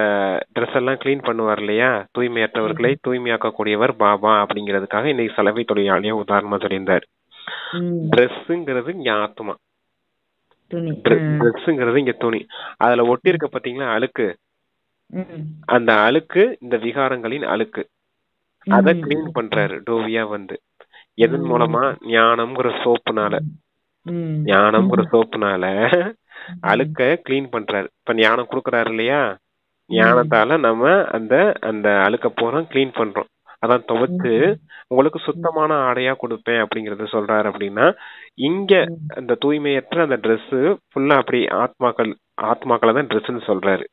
ட்ரெஸ் எல்லாம் கிளீன் பண்ணுவார் இல்லையா, தூய்மையற்றவர்களை தூய்மையாக்கக்கூடியவர் பாபா அப்படிங்கிறதுக்காக இன்னைக்கு சலவை தொழிலாளியா உதாரணமா சொல்லியிருந்தாரு. ட்ரெஸ்ஸுங்கிறது இங்க ஆத்மா, ட்ரெஸ்ஸுங்கிறது இங்க துணி. அதுல ஒட்டி இருக்க பாத்தீங்களா அழுக்கு, அந்த அழுக்கு இந்த விகாரங்களின் அழுக்கு. அத கிளீன் பண்றாரு டோவியா வந்து. எதன் மூலமா? ஞானம்ங்கிற சோப்புனால. ஞானம்ங்கிற சோப்புனால அழுக்க கிளீன் பண்றாரு. இப்ப ஞானம் கொடுக்கறாரு இல்லையா, ஞானத்தால நம்ம அந்த அந்த அழுக்க போறோம் கிளீன் பண்றோம். அதான் துவைச்சு உங்களுக்கு சுத்தமான ஆடையா கொடுப்பேன் அப்படிங்கறத சொல்றாரு. அப்படின்னா இங்க அந்த தூய்மையற்ற அந்த ட்ரெஸ் ஃபுல்லா அப்படி ஆத்மாக்களை தான் ட்ரெஸ்ன்னு சொல்றாரு.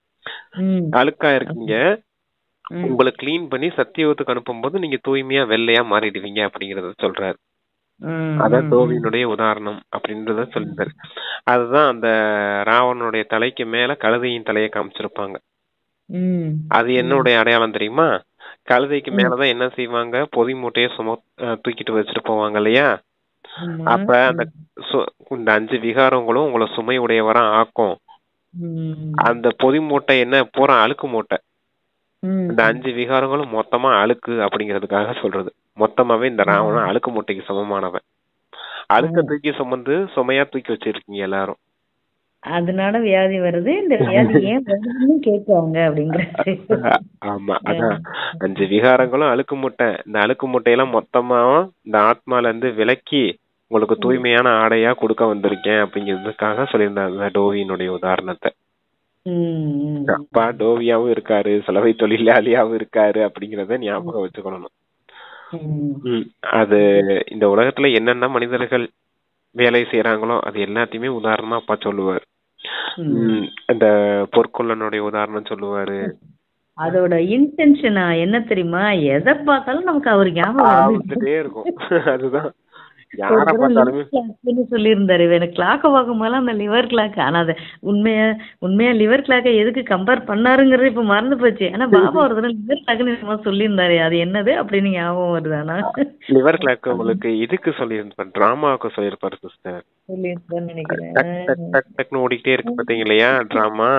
அழுக்கா இருக்கீங்க, உங்களை கிளீன் பண்ணி சத்தியத்துக்கு அனுப்பும் போது நீங்க தூய்மையா வெள்ளையா மாறிடுவீங்க அப்படிங்கறத சொல்றாரு. அதான் டோவியினுடைய உதாரணம் அப்படின்றத சொல்லிட்டாரு. அதுதான் அந்த ராவணனுடைய தலைக்கு மேல கழுதையின் தலையை காமிச்சிருப்பாங்க. அது என்னுடைய அடையாளம் தெரியுமா? கழுதைக்கு மேலதான் என்ன செய்வாங்க, பொதி மூட்டையை தூக்கிட்டு வச்சுட்டு போவாங்க இல்லையா. அப்ப அந்த 5 விகாரங்களும் உங்களை சுமை உடையவரா ஆக்கும். அந்த பொதி மூட்டை என்ன போற அழுக்கு மூட்டை. இந்த 5 விகாரங்களும் மொத்தமா அழுக்கு அப்படிங்கறதுக்காக சொல்றது. மொத்தமாவே இந்த ராவணன் அழுக்கு மூட்டைக்கு சமமானவன். அழுக்க தூக்கி சுமந்து சுமையா தூக்கி வச்சிருக்கீங்க எல்லாரும்.
அதனால வியாதி வருது. இந்த வியாதி ஏன் வருதுன்னு கேட்பாங்க அப்படிங்கறது.
ஆமா, அதான் 5 விகாரங்களும் அழுக்கு மூட்டை. இந்த அழுக்கு மூட்டையெல்லாம் மொத்தமா இந்த ஆத்மால இருந்து விலக்கி உங்களுக்கு தூய்மையான ஆடையா கொடுக்க வந்திருக்கேன் அப்படிங்கிறதுக்காக சொல்லியிருந்தாங்க டோவியினுடைய உதாரணத்தை. அப்பா டோவியாவும் இருக்காரு, சலவை தொழிலாளியாவும் இருக்காரு அப்படிங்கறத ஞாபகம் வச்சுக்கணும். அது இந்த உலகத்துல என்னென்ன மனிதர்கள் வேலை செய்யறாங்களோ அது எல்லாத்தையுமே உதாரணமா அப்பா சொல்லுவாரு. அந்த பொற்கொள்ளனுடைய உதாரணம் சொல்லுவாரு.
அதோட இன்டென்ஷனா என்ன தெரியுமா, எதை பார்த்தாலும் நமக்கு அவர் ஞாபகம்
வந்துட்டே இருக்கும். அதுதான் யார பார்த்தாலுமே
சொல்லியிருந்தாரு. எனக்கு கிளாக்க பார்க்கும் போது அந்த லிவர் கிளாக், ஆனா அது உண்மையா லிவர் கிளாக்க எதுக்கு கம்பேர் பண்ணாருங்கிறது இப்ப மறந்து போச்சு. ஆனா பாபா ஒரு தடவை லிவர் கிளாக்னு சொல்லியிருந்தாரு, அது என்னது அப்படின்னு ஞாபகம் வருது. ஆனா
லிவர் கிளாக் உங்களுக்கு இதுக்கு சொல்லியிருப்பாரு, டிராமாவுக்கு சொல்லியிருப்பாரு சிஸ்டர். நினைக்கிறேன் ஓடிக்கிட்டே இருக்கு பாத்தீங்க இல்லையா டிராமா.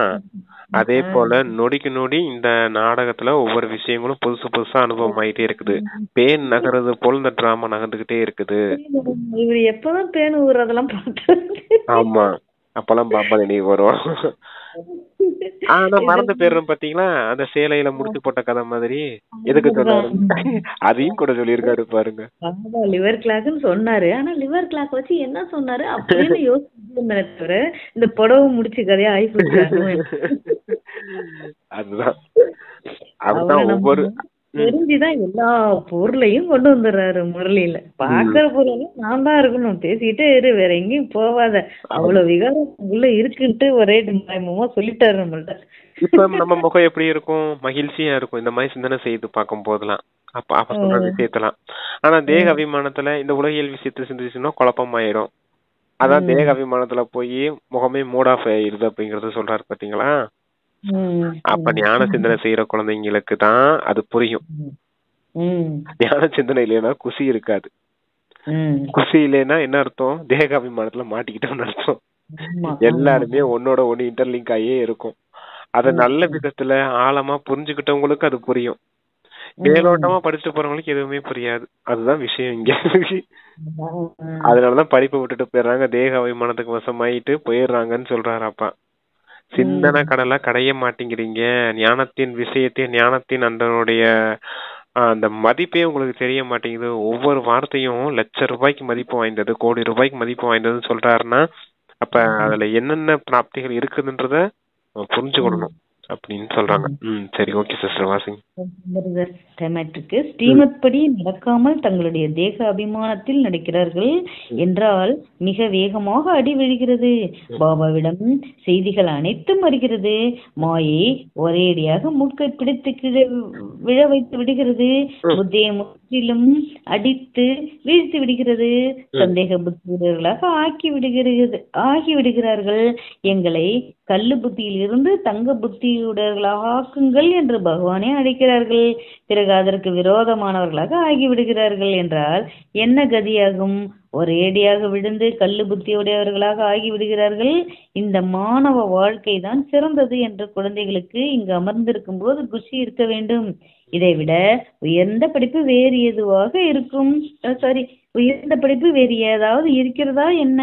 அதே போல நொடிக்கு நொடி இந்த நாடகத்துல ஒவ்வொரு விஷயங்களும் புதுசு புதுசா அனுபவம் ஆயிட்டே இருக்குது. பேன் நகர்றது போல இந்த டிராமா நகர்ந்துகிட்டே இருக்குது.
இவரு எப்பதான் பேன் ஊறதெல்லாம் பார்த்து. ஆமா,
அப்பெல்லாம் பாப்பா நினைவு வரும். ஆனா மறந்து போயிடுறோம் பாத்தீங்களா, அந்த சேலையில முடிச்சு போட்ட கதை மாதிரி. எதுக்கு சொன்னாரு அதையும் கூட சொல்லியிருக்காரு பாருங்க.
லிவர் கிளாக்னு சொன்னாரு, ஆனா லிவர் கிளாக் வச்சு என்ன சொன்னாரு அப்படின்னு யோசிச்சு தவிர இந்த புடவை முடிச்சு கதையா ஆயிப்போச்சு.
அதுதான் அதுதான் ஒவ்வொரு
தெரிஞ்சுதான் எல்லா பொருளையும் கொண்டு வந்துடுறாரு முரளியில. பாக்குற பொருளையும் நான் தான் இருக்கணும், பேசிக்கிட்டே இரு, வேற எங்கேயும் போவாத, அவ்வளவு விகாரம் உள்ள இருக்குன்ட்டு ஒரே மயமா சொல்லிட்டாரு நம்மள்ட்ட.
இப்ப நம்ம முகம் எப்படி இருக்கும், மகிழ்ச்சியா இருக்கும் இந்த மாதிரி சிந்தனை செய்து பார்க்கும் போதெல்லாம், அப்ப சொல்ற விஷயத்தெல்லாம். ஆனா தேக அபிமானத்துல இந்த உலகியல் விஷயத்த சிந்திச்சுன்னா குழப்பமாயிரும். அதான் தேக அபிமானத்துல போய் முகமே மூட் ஆஃப் ஆயிருது அப்படிங்கறத சொல்றாரு பாத்தீங்களா. அப்ப ஞான சிந்தனை செய்யற குழந்தைங்களுக்கு தான் அது புரியும். ஞான சிந்தனை இல்லைன்னா குசி இருக்காது. குசி இல்லைன்னா என்ன அர்த்தம், தேக அபிமானத்துல மாட்டிக்கிட்டோம்னு அர்த்தம். எல்லாருமே ஒன்னோட ஒண்ணு இன்டர்லிங்க் ஆகியே இருக்கும். அத நல்ல விதத்துல ஆழமா புரிஞ்சுக்கிட்டவங்களுக்கு அது புரியும். மேலோட்டமா படிச்சுட்டு போறவங்களுக்கு எதுவுமே புரியாது. அதுதான் விஷயம் இங்க. அதனாலதான் படிப்பை விட்டுட்டு போயிடுறாங்க, தேக அபிமானத்துக்கு வசமாயிட்டு போயிடுறாங்கன்னு சொல்றாரு அப்பா. சிந்தனை கடலை கடைய மாட்டேங்கிறீங்க. ஞானத்தின் விஷயத்தையும் ஞானத்தின் அந்த மதிப்பே உங்களுக்கு தெரிய மாட்டேங்குது. ஒவ்வொரு வார்த்தையும் லட்ச மதிப்பு வாய்ந்தது, கோடி ரூபாய்க்கு மதிப்பு வாய்ந்ததுன்னு சொல்றாருன்னா அப்ப அதுல என்னென்ன பிராப்திகள் இருக்குதுன்றத புரிஞ்சுக்கணும் அப்படின்னு சொல்றாங்க. சரி, ஓகே சிஸ்டர் வாசிங்க.
ஸ்ரீமத் படி நடக்காமல் தங்களுடைய தேக அபிமானத்தில் நடக்கிறார்கள் என்றால் மிக வேகமாக அடி விழுகிறது. பாபாவிடம் செய்திகள் அனைத்தும் வருகிறது. மாயை ஒரேடியாக மூக்கை பிடித்து விழ வைத்து விடுகிறது. புத்தியை முற்றிலும் அடித்து வீழ்த்தி விடுகிறது. சந்தேக புத்தியுடையவர்களாக ஆகி விடுகிறார்கள். எங்களை கல்லு புத்தியில் இருந்து தங்க புத்தியுடையவர்களாக ஆக்குங்கள் என்று பகவானே அழைக்கிறார்கள். பிறகு அதற்கு விரோதமானவர்களாக ஆகிவிடுகிறார்கள் என்றால் என்ன கதியாகும்? ஒரேடியாக விழுந்து கல்லு புத்தியுடையவர்களாக ஆகிவிடுகிறார்கள். இந்த மாணவ வாழ்க்கை தான் சிறந்தது என்று குழந்தைகளுக்கு இங்கு அமர்ந்திருக்கும் போது குஷி இருக்க வேண்டும். இதைவிட உயர்ந்த படிப்பு வேறு எதுவாக இருக்கும்? உயர்ந்த படிப்பு வேறு ஏதாவது இருக்கிறதா என்ன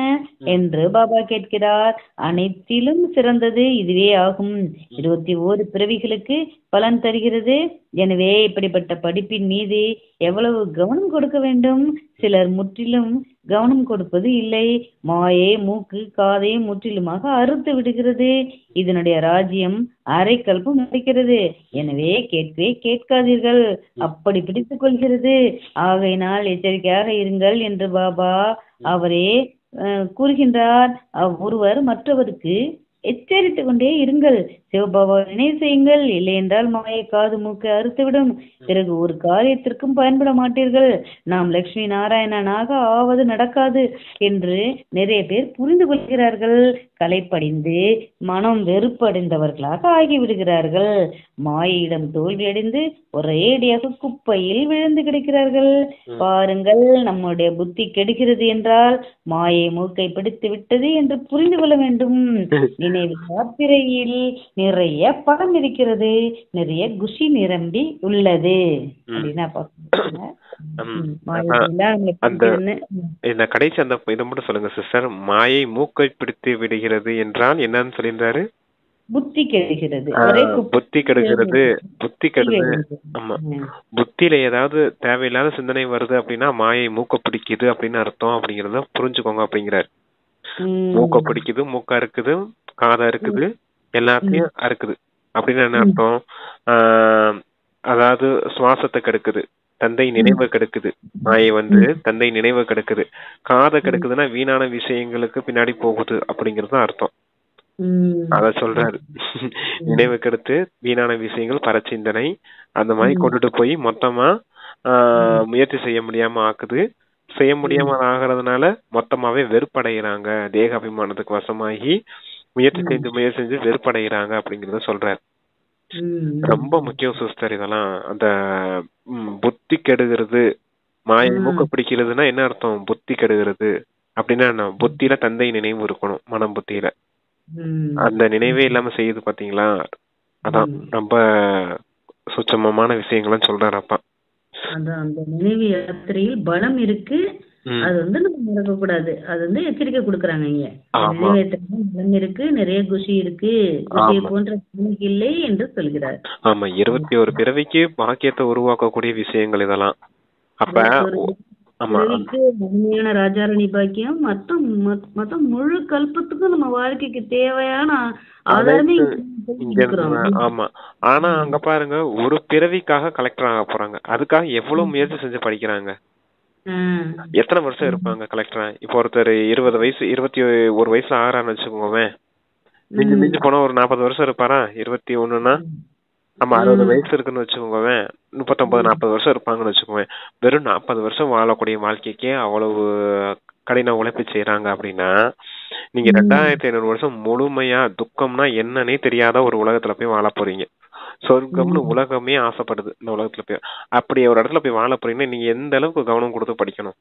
என்று பாபா கேட்கிறார். அனைத்திலும் சிறந்தது இதுவே ஆகும். 21 பிறவிகளுக்கு பலன் தருகிறது. எனவே இப்படிப்பட்ட படிப்பின் மீது எவ்வளவு கவனம் கொடுக்க வேண்டும்? சிலர் முற்றிலும் கவனம் கொடுப்பது இல்லை. மாயை மூக்கு காதை முற்றிலுமாக அறுத்து விடுகிறது. இதனுடைய ராஜ்யம் அரை கல்பம் நடக்கிறது. எனவே கேட்கவே கேட்காதீர்கள், அப்படி பிடித்துக் கொள்கிறது. ஆகையினால் எச்சரிக்கையாக இருங்கள் என்று பாபா அவரே கூறுகின்றார். ஒருவர் மற்றவருக்கு எச்சரித்து கொண்டே இருங்கள். சிவபாபா நினைவு செய்யுங்கள், இல்லை என்றால் மாயை காது மூக்கை அறுத்துவிடும். பிறகு ஒரு காரியத்திற்கும் பயன்பட மாட்டீர்கள். நாம் லட்சுமி நாராயணனாக ஆவது நடக்காது என்று நிறைய பேர் புரிந்து கொள்கிறார்கள். கலைப்படைந்து மனம் வெறுப்படைந்தவர்களாக ஆகிவிடுகிறார்கள். மாயையிடம் தோல்வியடைந்து ஒரேடியாக குப்பையில் விழுந்து கிடக்கிறார்கள். பாருங்கள், நம்முடைய புத்தி கெடுகிறது என்றால் மாயை மூக்கை பிடித்து விட்டது என்று புரிந்து கொள்ள வேண்டும். நினைவு யாத்திரையில் நிறைய படம் இருக்கிறது, நிறைய குஷி நிரம்பி உள்ளது அப்படின்னா
கடைசி அந்த இதை மட்டும் சொல்லுங்க சிஸ்டர். மாயை மூக்கை பிடித்து விடுகிறது என்றால் என்னன்னு சொல்லியிருந்தாரு?
புத்தி கெடுகிறது.
புத்தி கெடுகிறது. புத்தி கெடுது. ஆமா, புத்தியில ஏதாவது தேவையில்லாத சிந்தனை வருது அப்படின்னா மாயை மூக்க பிடிக்குது அப்படின்னு அர்த்தம். அப்படிங்கறத புரிஞ்சுக்கோங்க அப்படிங்கிறாரு. மூக்க பிடிக்குது, மூக்கா இருக்குது, காதா இருக்குது, எல்லாத்தையும் அறுக்குது அப்படின்னு என்ன அர்த்தம்? அதாவது சுவாசத்தை கெடுக்குது, தந்தை நினைவு கெடுக்குது. மாயை தந்தை நினைவு கெடுக்குது. காதை கெடுக்குதுன்னா வீணான விஷயங்களுக்கு பின்னாடி போகுது அப்படிங்கறது அர்த்தம். அத சொல்றாரு. நினைவு கெடுத்து வீணான விஷயங்கள், பரச்சிந்தனை அந்த மாதிரி கொண்டுட்டு போய் மொத்தமா முயற்சி செய்ய முடியாம ஆக்குது. செய்ய முடியாம ஆகிறதுனால மொத்தமாவே வெறுப்படைகிறாங்க. தேக அபிமானத்துக்கு வசமாகி முயற்சி செஞ்சு வெறுப்படைகிறாங்க அப்படிங்கறத சொல்றாரு. ரொம்ப முக்கியம் சிஸ்டர் இதெல்லாம். அந்த புத்தி கெடுகிறது, மாயை மூக்க பிடிக்கிறதுனா என்ன அர்த்தம்? புத்தி கெடுகிறது அப்படின்னா என்ன? புத்தியில தந்தை நினைவு இருக்கணும். மனம் புத்தியில அந்த நினைவே இல்லாம செய்யுது பாத்தீங்களா? அதான் ரொம்ப சுச்சமமான விஷயங்கள்லாம் சொல்றாரு அப்பா.
அந்த நினைவு யாத்திரையில் பலம் இருக்கு, அது நம்ம மறக்க கூடாது. அது எச்சரிக்கை கொடுக்கறாங்க. இங்க நினைவு யாத்திரையில் பலம் இருக்கு, நிறைய குஷி இருக்கு, குஷியை போன்ற இல்லை என்று சொல்கிறார்.
ஆமா, 21 பிறவிக்கு பாக்கியத்தை உருவாக்கக்கூடிய விஷயங்கள் இதெல்லாம். அப்ப
உண்மையான ராஜாரணி பாக்கியம் மொத்தம் முழு கல்பத்துக்கும் நம்ம வாழ்க்கைக்கு தேவையான ஆதாரமே.
ஆமா, ஆனா அங்க பாருங்க, ஒரு பிறவிக்காக கலெக்டர் ஆக போறாங்க. அதுக்காக எவ்வளவு முயற்சி செஞ்சு படிக்கிறாங்க. எத்தனை வருஷம் இருப்பாங்க கலெக்டரா? இப்ப ஒருத்தர் 20 வயசு 21 வயசுல ஆறான்னு வச்சுக்கோங்க. மிஞ்சி போனா ஒரு 40 வருஷம் இருப்பாரா? 21ன்னா நம்ம 60 வயசு இருக்குன்னு வச்சுக்கோங்க. 39-40 வருஷம் இருப்பாங்கன்னு வச்சுக்கோங்க. வெறும் 40 வருஷம் வாழக்கூடிய வாழ்க்கைக்கே அவ்வளவு கடின உழைப்பு செய்யறாங்க அப்படின்னா, நீங்க 2500 வருஷம் முழுமையா துக்கம்னா என்னன்னே தெரியாத ஒரு உலகத்துல போய் வாழ போறீங்க. சொர்க்கம்னு உலகமே ஆசைப்படுது இந்த உலகத்துல போய். அப்படி ஒரு இடத்துல போய் வாழ போறீங்கன்னா நீங்க எந்த அளவுக்கு கவனம் கொடுத்து படிக்கணும்.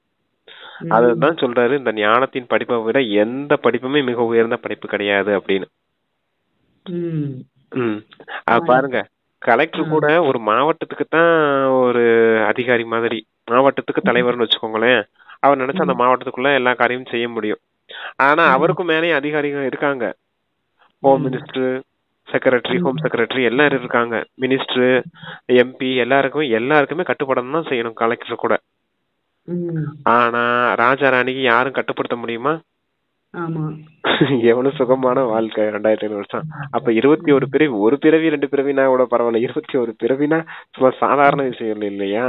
அதுதான் சொல்றாரு, இந்த ஞானத்தின் படிப்பை விட எந்த படிப்புமே மிக உயர்ந்த படிப்பு கிடையாது அப்படின்னு. பாருங்க, கலெக்டர் கூட ஒரு மாவட்டத்துக்கு தான் ஒரு அதிகாரி மாதிரி, மாவட்டத்துக்கு தலைவர்னு வச்சுக்கோங்களேன். அவர் நினைச்சா அந்த மாவட்டத்துக்குள்ள எல்லா காரியமும் செய்ய முடியும். ஆனா அவருக்கும் மேலே அதிகாரிகள் இருக்காங்க. Home minister, secretary, home secretary எல்லாரும் இருக்காங்க. மினிஸ்டர், எம்பி எல்லாருக்குமே கட்டுப்படணும் தான் செய்யணும் கலெக்டர் கூட. ஆனா ராஜா ராணிக்கு யாரும் கட்டுப்படுத்த முடியுமா? எவ்வளவு சுகமான வாழ்க்கை 2500 வருஷம். அப்ப 21 பிறவி, ஒரு பிறவி 2 பிறவினா கூட பரவாயில்ல, 21 பிறவினா சும்மா சாதாரண விஷயம் இல்லையா?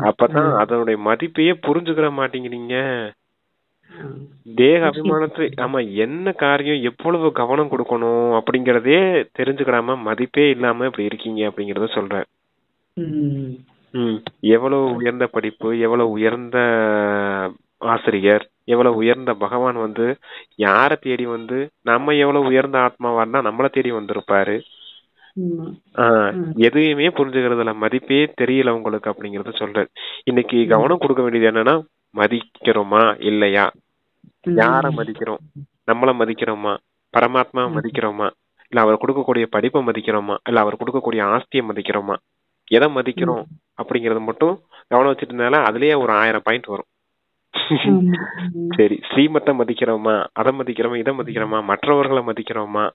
அப்பதான் அதனுடைய மதிப்பையே புரிஞ்சுக்கிற மாட்டேங்கிறீங்க. தேக அபிமானத்தை ஆமா என்ன காரியம் எவ்வளவு கவனம் கொடுக்கணும் அப்படிங்கறதே தெரிஞ்சுக்கிடாம மதிப்பே இல்லாம இப்படி இருக்கீங்க அப்படிங்கறத சொல்றேன். எவ்வளவு உயர்ந்த படிப்பு, எவ்வளவு உயர்ந்த ஆசிரியர், எவ்வளவு உயர்ந்த பகவான் வந்து யார தேடி வந்து நம்ம எவ்வளவு உயர்ந்த ஆத்மாவா இருந்தா நம்மள தேடி வந்திருப்பாரு. எதையுமே புரிஞ்சுக்கிறதுல மதிப்பே தெரியல உங்களுக்கு அப்படிங்கறத சொல்றாரு. இன்னைக்கு கவனம் கொடுக்க வேண்டியது என்னன்னா, மதிக்கிறோமா இல்லையா, யார மதிக்கிறோம், நம்மள மதிக்கிறோமா, பரமாத்மா மதிக்கிறோமா, இல்ல அவர் கொடுக்கக்கூடிய படிப்பை மதிக்கிறோமா, இல்ல அவர் கொடுக்கக்கூடிய ஆஸ்தியை மதிக்கிறோமா, எதை மதிக்கிறோம் அப்படிங்கறது மட்டும் கவனம் வச்சுட்டு இருந்தால அதுலயே ஒரு 1000 பாயிண்ட் வரும். சரி, ஸ்ரீமத்தை மதிக்கிறோமா, அதை மதிக்கிறோமா, இதை மதிக்கிறோமா, மற்றவர்களை மதிக்கிறோமா,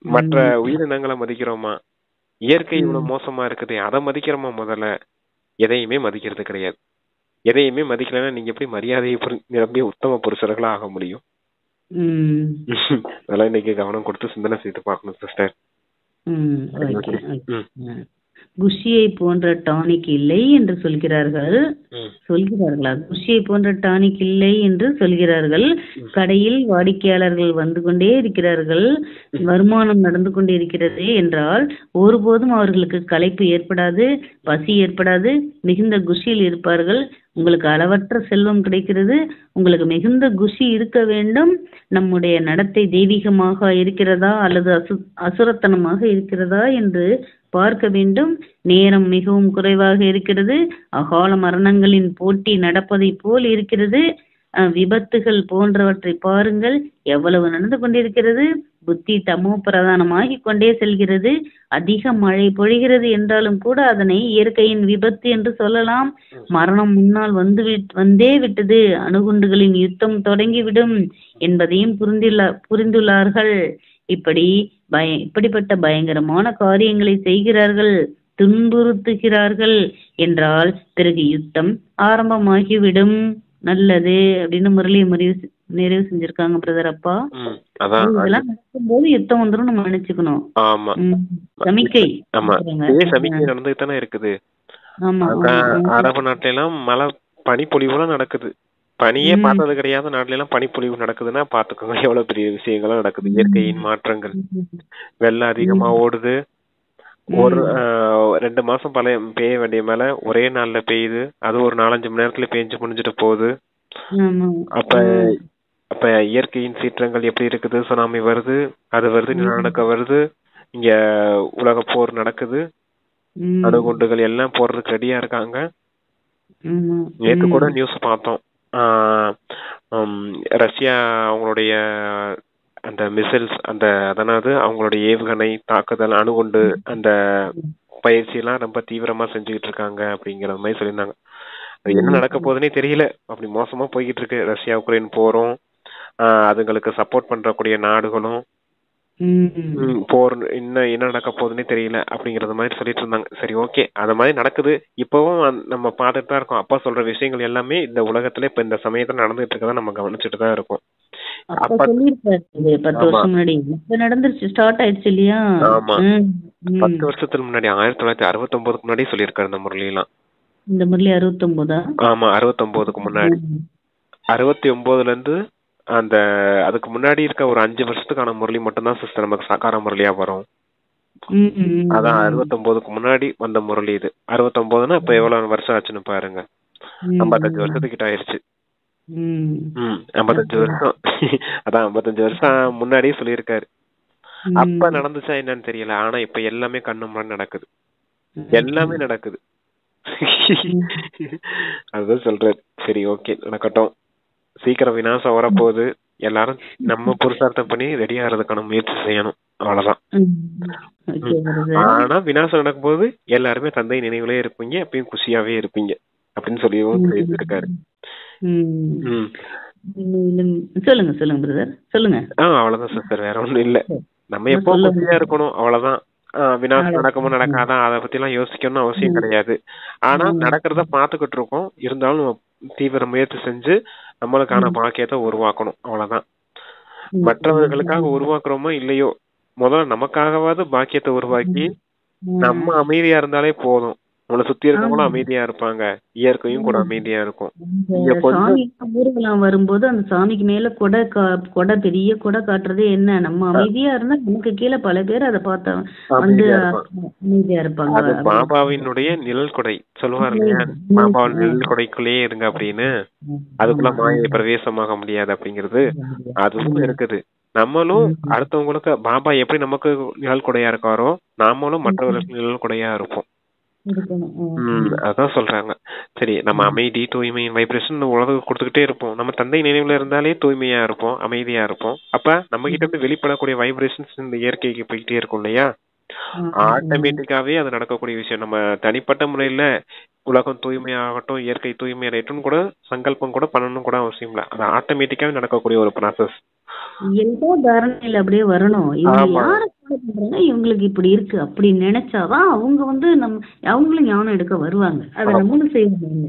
மற்ற உயிரினங்களை மதிக்கிறோமா, இயற்கை இவ்வளவு மோசமா இருக்குது அதை மதிக்கிறோமா, முதல்ல எதையுமே மதிக்கிறது கிடையாது. எதையுமே மதிக்கலன்னா நீங்க எப்படி மரியாதையை நிரம்பிய உத்தம புருஷர்களா ஆக முடியும்? அதெல்லாம் இன்னைக்கு கவனம் கொடுத்து சிந்தனை செய்து பார்க்கணும் சிஸ்டர்.
குஷியை போன்ற டானிக் இல்லை என்று சொல்கிறார்களா? குஷியை போன்ற டானிக் இல்லை என்று சொல்கிறார்கள். கடையில் வாடிக்கையாளர்கள் வந்து கொண்டே இருக்கிறார்கள், வருமானம் நடந்து கொண்டே இருக்கிறது என்றால் ஒருபோதும் அவர்களுக்கு களைப்பு ஏற்படாது, பசி ஏற்படாது, மிகுந்த குஷியில் இருப்பார்கள். உங்களுக்கு அளவற்ற செல்வம் கிடைக்கிறது, உங்களுக்கு மிகுந்த குஷி இருக்க வேண்டும். நம்முடைய நடத்தை தெய்வீகமாக இருக்கிறதா அல்லது அசுரத்தனமாக இருக்கிறதா என்று பார்க்க வேண்டும். நேரம் மிகவும் குறைவாக இருக்கிறது, அகால மரணங்களின் போட்டி நடப்பதை போல் இருக்கிறது. விபத்துகள் போன்றவற்றை பாருங்கள், எவ்வளவு நடந்து கொண்டிருக்கிறது. புத்தி தமோ பிரதானமாகி கொண்டே செல்கிறது. அதிக மழை பொழிகிறது என்றாலும் கூட அதனை இயற்கையின் விபத்து என்று சொல்லலாம். மரணம் முன்னால் வந்தே விட்டது, அணுகுண்டுகளின் யுத்தம் தொடங்கிவிடும் என்பதையும் புரிந்துள்ளார்கள். இப்படிப்பட்ட பயங்கரமான காரியங்களை செய்கிறார்கள், துன்புறுத்துகிறார்கள் என்றால் பிறகு யுத்தம் ஆரம்பமாகிவிடும். நல்லது அப்படின்னு முரளியை நிறைவு செஞ்சிருக்காங்க பிரதர். அப்பா இதெல்லாம் நடக்கும்போது யுத்தம் வந்துடும் நம்ம நினைச்சுக்கணும். சமிக்கை
நடந்துட்டு தானே இருக்குது. அரபு நாட்டுல எல்லாம் மழை பனிப்பொழிவுலாம் நடக்குது. பனியே பார்த்தது கிடையாத நாட்டுல எல்லாம் பனிப்பொழிவு நடக்குதுன்னா பாத்துக்கோங்க எவ்வளவு பெரிய விஷயங்கள்லாம் நடக்குது. இயற்கையின் மாற்றங்கள், வெள்ளம் அதிகமா ஓடுது, ஒரு 2 மாசம் பெய்ய வேண்டிய மேல ஒரே நாள்ல பெய்யுது, அது ஒரு 4-5 மணி நேரத்துல பெஞ்சு முடிஞ்சிட்டு போகுது. அப்ப இயற்கையின் சீற்றங்கள் எப்படி இருக்குது, சுனாமி வருது, அது வருது, நிலநடுக்கம் வருது, இங்க உலக போர் நடக்குது, அணுகுண்டுகள் எல்லாம் போடுறதுக்கு ரெடியா இருக்காங்க. நேத்து கூட நியூஸ் பார்த்தோம், ரஷ்யா அவங்களுடைய அந்த மிசைல்ஸ் அதாவது அவங்களுடைய ஏவுகணை தாக்குதல், அணுகுண்டு அந்த பயிற்சி எல்லாம் ரொம்ப தீவிரமா செஞ்சுக்கிட்டு இருக்காங்க அப்படிங்கிற மாதிரி சொல்லியிருந்தாங்க. அது என்ன நடக்க போகுதுன்னே தெரியல, அப்படி மோசமா போய்கிட்டு இருக்கு. ரஷ்யா உக்ரைன் போரும், அதுங்களுக்கு சப்போர்ட் பண்றக்கூடிய நாடுகளும் போர் இன்னும் என்ன நடக்க போகுதுன்னே தெரியல அப்படிங்கறது மாதிரி சொல்லிட்டு இருந்தாங்க. சரி, ஓகே, அது மாதிரி நடக்குது. இப்பவும் நம்ம பார்த்துட்டு தான் இருக்கோம். அப்பா சொல்ற விஷயங்கள் எல்லாமே இந்த உலகத்துல இப்ப இந்த சமயத்துல நடந்துட்டு இருக்கதான் நம்ம கவனிச்சுட்டு தான் இருக்கோம்.
10 வருஷம் முன்னாடி நடந்துருச்சு, ஸ்டார்ட் ஆயிடுச்சு இல்லையா?
ஆமா, 10 வருஷத்துக்கு முன்னாடி 1969க்கு முன்னாடி சொல்லியிருக்காரு இந்த முரளியெல்லாம்.
இந்த முரளி 69?
ஆமா, 69க்கு முன்னாடி. 69ல இருந்து அதுக்கு முன்னாடி இருக்க ஒரு 5 வருஷத்துக்கான முரளி மட்டும்தான் சிஸ்டர் நமக்கு சாக்கார முரளியா வரும். அதான் 69க்கு முன்னாடி வந்த முரளி இது. 69னா இப்ப எவ்வளவு வருஷம் ஆச்சுன்னு பாருங்க, 55 வருஷத்துக்கிட்ட ஆயிருச்சு. 55 வருஷம். அதான் 55 வருஷம் முன்னாடியே சொல்லியிருக்காரு. அப்ப நடந்துச்சா என்னன்னு தெரியல, ஆனா இப்ப எல்லாமே கண்ணு முன்னாடி நடக்குது, எல்லாமே நடக்குது. அதுதான் சொல்றாரு. சரி, ஓகே, நடக்கட்டும். சீக்கிரம் விநாசம் வரப்போகுது. எல்லாரும் நம்ம புருஷார்த்தம் பண்ணி ரெடி ஆகிறதுக்கான முயற்சி செய்யணும், அவ்வளவுதான். ஆனா விநாசம் நடக்கும் போது எல்லாருமே தந்தை நினைவுலயே இருப்பீங்க, எப்பயும் குஷியாவே இருப்பீங்க அப்படின்னு சொல்லியும் இருக்காரு.
சொல்லுங்க பிரதர், சொல்லுங்க.
அவ்வளவுதான் சிஸ்டர், வேற ஒண்ணும் இல்ல. நம்ம எப்போ குஷியா இருக்கணும், அவ்வளவுதான். விநாசம் நடக்குமோ நடக்காதான் அதை பத்தி எல்லாம் யோசிக்கணும்னு அவசியம் கிடையாது. ஆனா நடக்கிறத பாத்துக்கிட்டு இருக்கோம், இருந்தாலும் நம்ம தீவிர முயற்சி செஞ்சு நம்மளுக்கான பாக்கியத்தை உருவாக்கணும், அவ்வளவுதான். மற்றவர்களுக்காக உருவாக்குறோமோ இல்லையோ, முதல்ல நமக்காகவாது பாக்கியத்தை உருவாக்கி நம்ம அமைதியா இருந்தாலே போதும். உங்களை சுத்தி இருக்கவங்களும் அமைதியா இருப்பாங்க, இயற்கையும் கூட அமைதியா இருக்கும். இங்க கொஞ்சம்
சாமி ஊர்வலம் வரும்போது அந்த சாமிக்கு மேல கொடை பெரிய கொடை காட்டுறதே என்ன, நம்ம அமைதியா இருந்தா நமக்கு கீழே பல பேர் அதை பார்த்தா வந்து
அமைதியா இருப்பாங்க.
அமைதியா இருப்பாங்க.
அது பாபாவினுடைய நிழல் கொடை சொல்லுவார் இல்லையா, பாபாவின் நிழல் கொடைக்குள்ளேயே இருங்க அப்படின்னு. அதுக்குள்ள மாயை பிரவேசமாக முடியாது அப்படிங்கிறது அதுவும் இருக்குது. நம்மளும் அடுத்தவங்களுக்கு பாபா எப்படி நமக்கு நிழல் கொடையா இருக்காரோ நாமளும் மற்றவர்களுக்கு நிழல் கொடையா இருப்போம். அதான் சொல்றாங்க. சரி, நம்ம அமைதி, தூய்மையின் வைப்ரேஷன் உலகம் கொடுத்துக்கிட்டே இருப்போம். நம்ம தந்தை நினைவுல இருந்தாலே தூய்மையா இருப்போம், அமைதியா இருப்போம். அப்ப நம்ம கிட்ட இருந்து வெளிப்படக்கூடிய வைப்ரேஷன்ஸ் இந்த இயற்கைக்கு போயிட்டே இருக்கும் இல்லையா, ஆட்டோமேட்டிக்காவே அது நடக்கக்கூடிய விஷயம். நம்ம தனிப்பட்ட முறையில உலகம் தூய்மையாகட்டும், இயற்கை தூய்மையாகட்டும் கூட சங்கல்பம் கூட பண்ணணும் கூட அவசியம் இல்லை. அது ஆட்டோமேட்டிக்காவே நடக்கக்கூடிய ஒரு ப்ராசஸ்.
எந்த தாரணையில அப்படியே வரணும். இவங்க யார பண்றாங்க, இவங்களுக்கு இப்படி இருக்கு அப்படி நினைச்சாதான் அவங்க வந்து அவங்களும் ஞானம் எடுக்க வருவாங்க. அதை நம்மளும் செய்யணும்.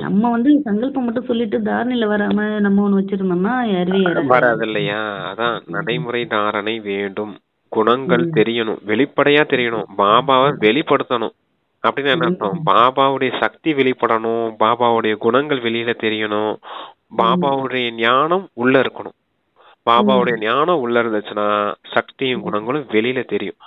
நம்ம வந்து சங்கல்பம் மட்டும் சொல்லிட்டு தாரணையில வராம நம்ம ஒண்ணு வச்சிருந்தோம்னா யாருவே
வராது இல்லையா. அதான் நடைமுறை தாரணை வேண்டும். குணங்கள் தெரியணும், வெளிப்படையா தெரியணும். பாபாவை வெளிப்படுத்தணும் அப்படின்னு என்ன அர்த்தம், பாபாவுடைய சக்தி வெளிப்படணும், பாபாவுடைய குணங்கள் வெளியில தெரியணும், பாபாவுடைய ஞானம் உள்ள இருக்கணும். பாபாவுடைய ஞானம் உள்ள இருந்துச்சுன்னா சக்தியும் குணங்களும் வெளியில தெரியும்.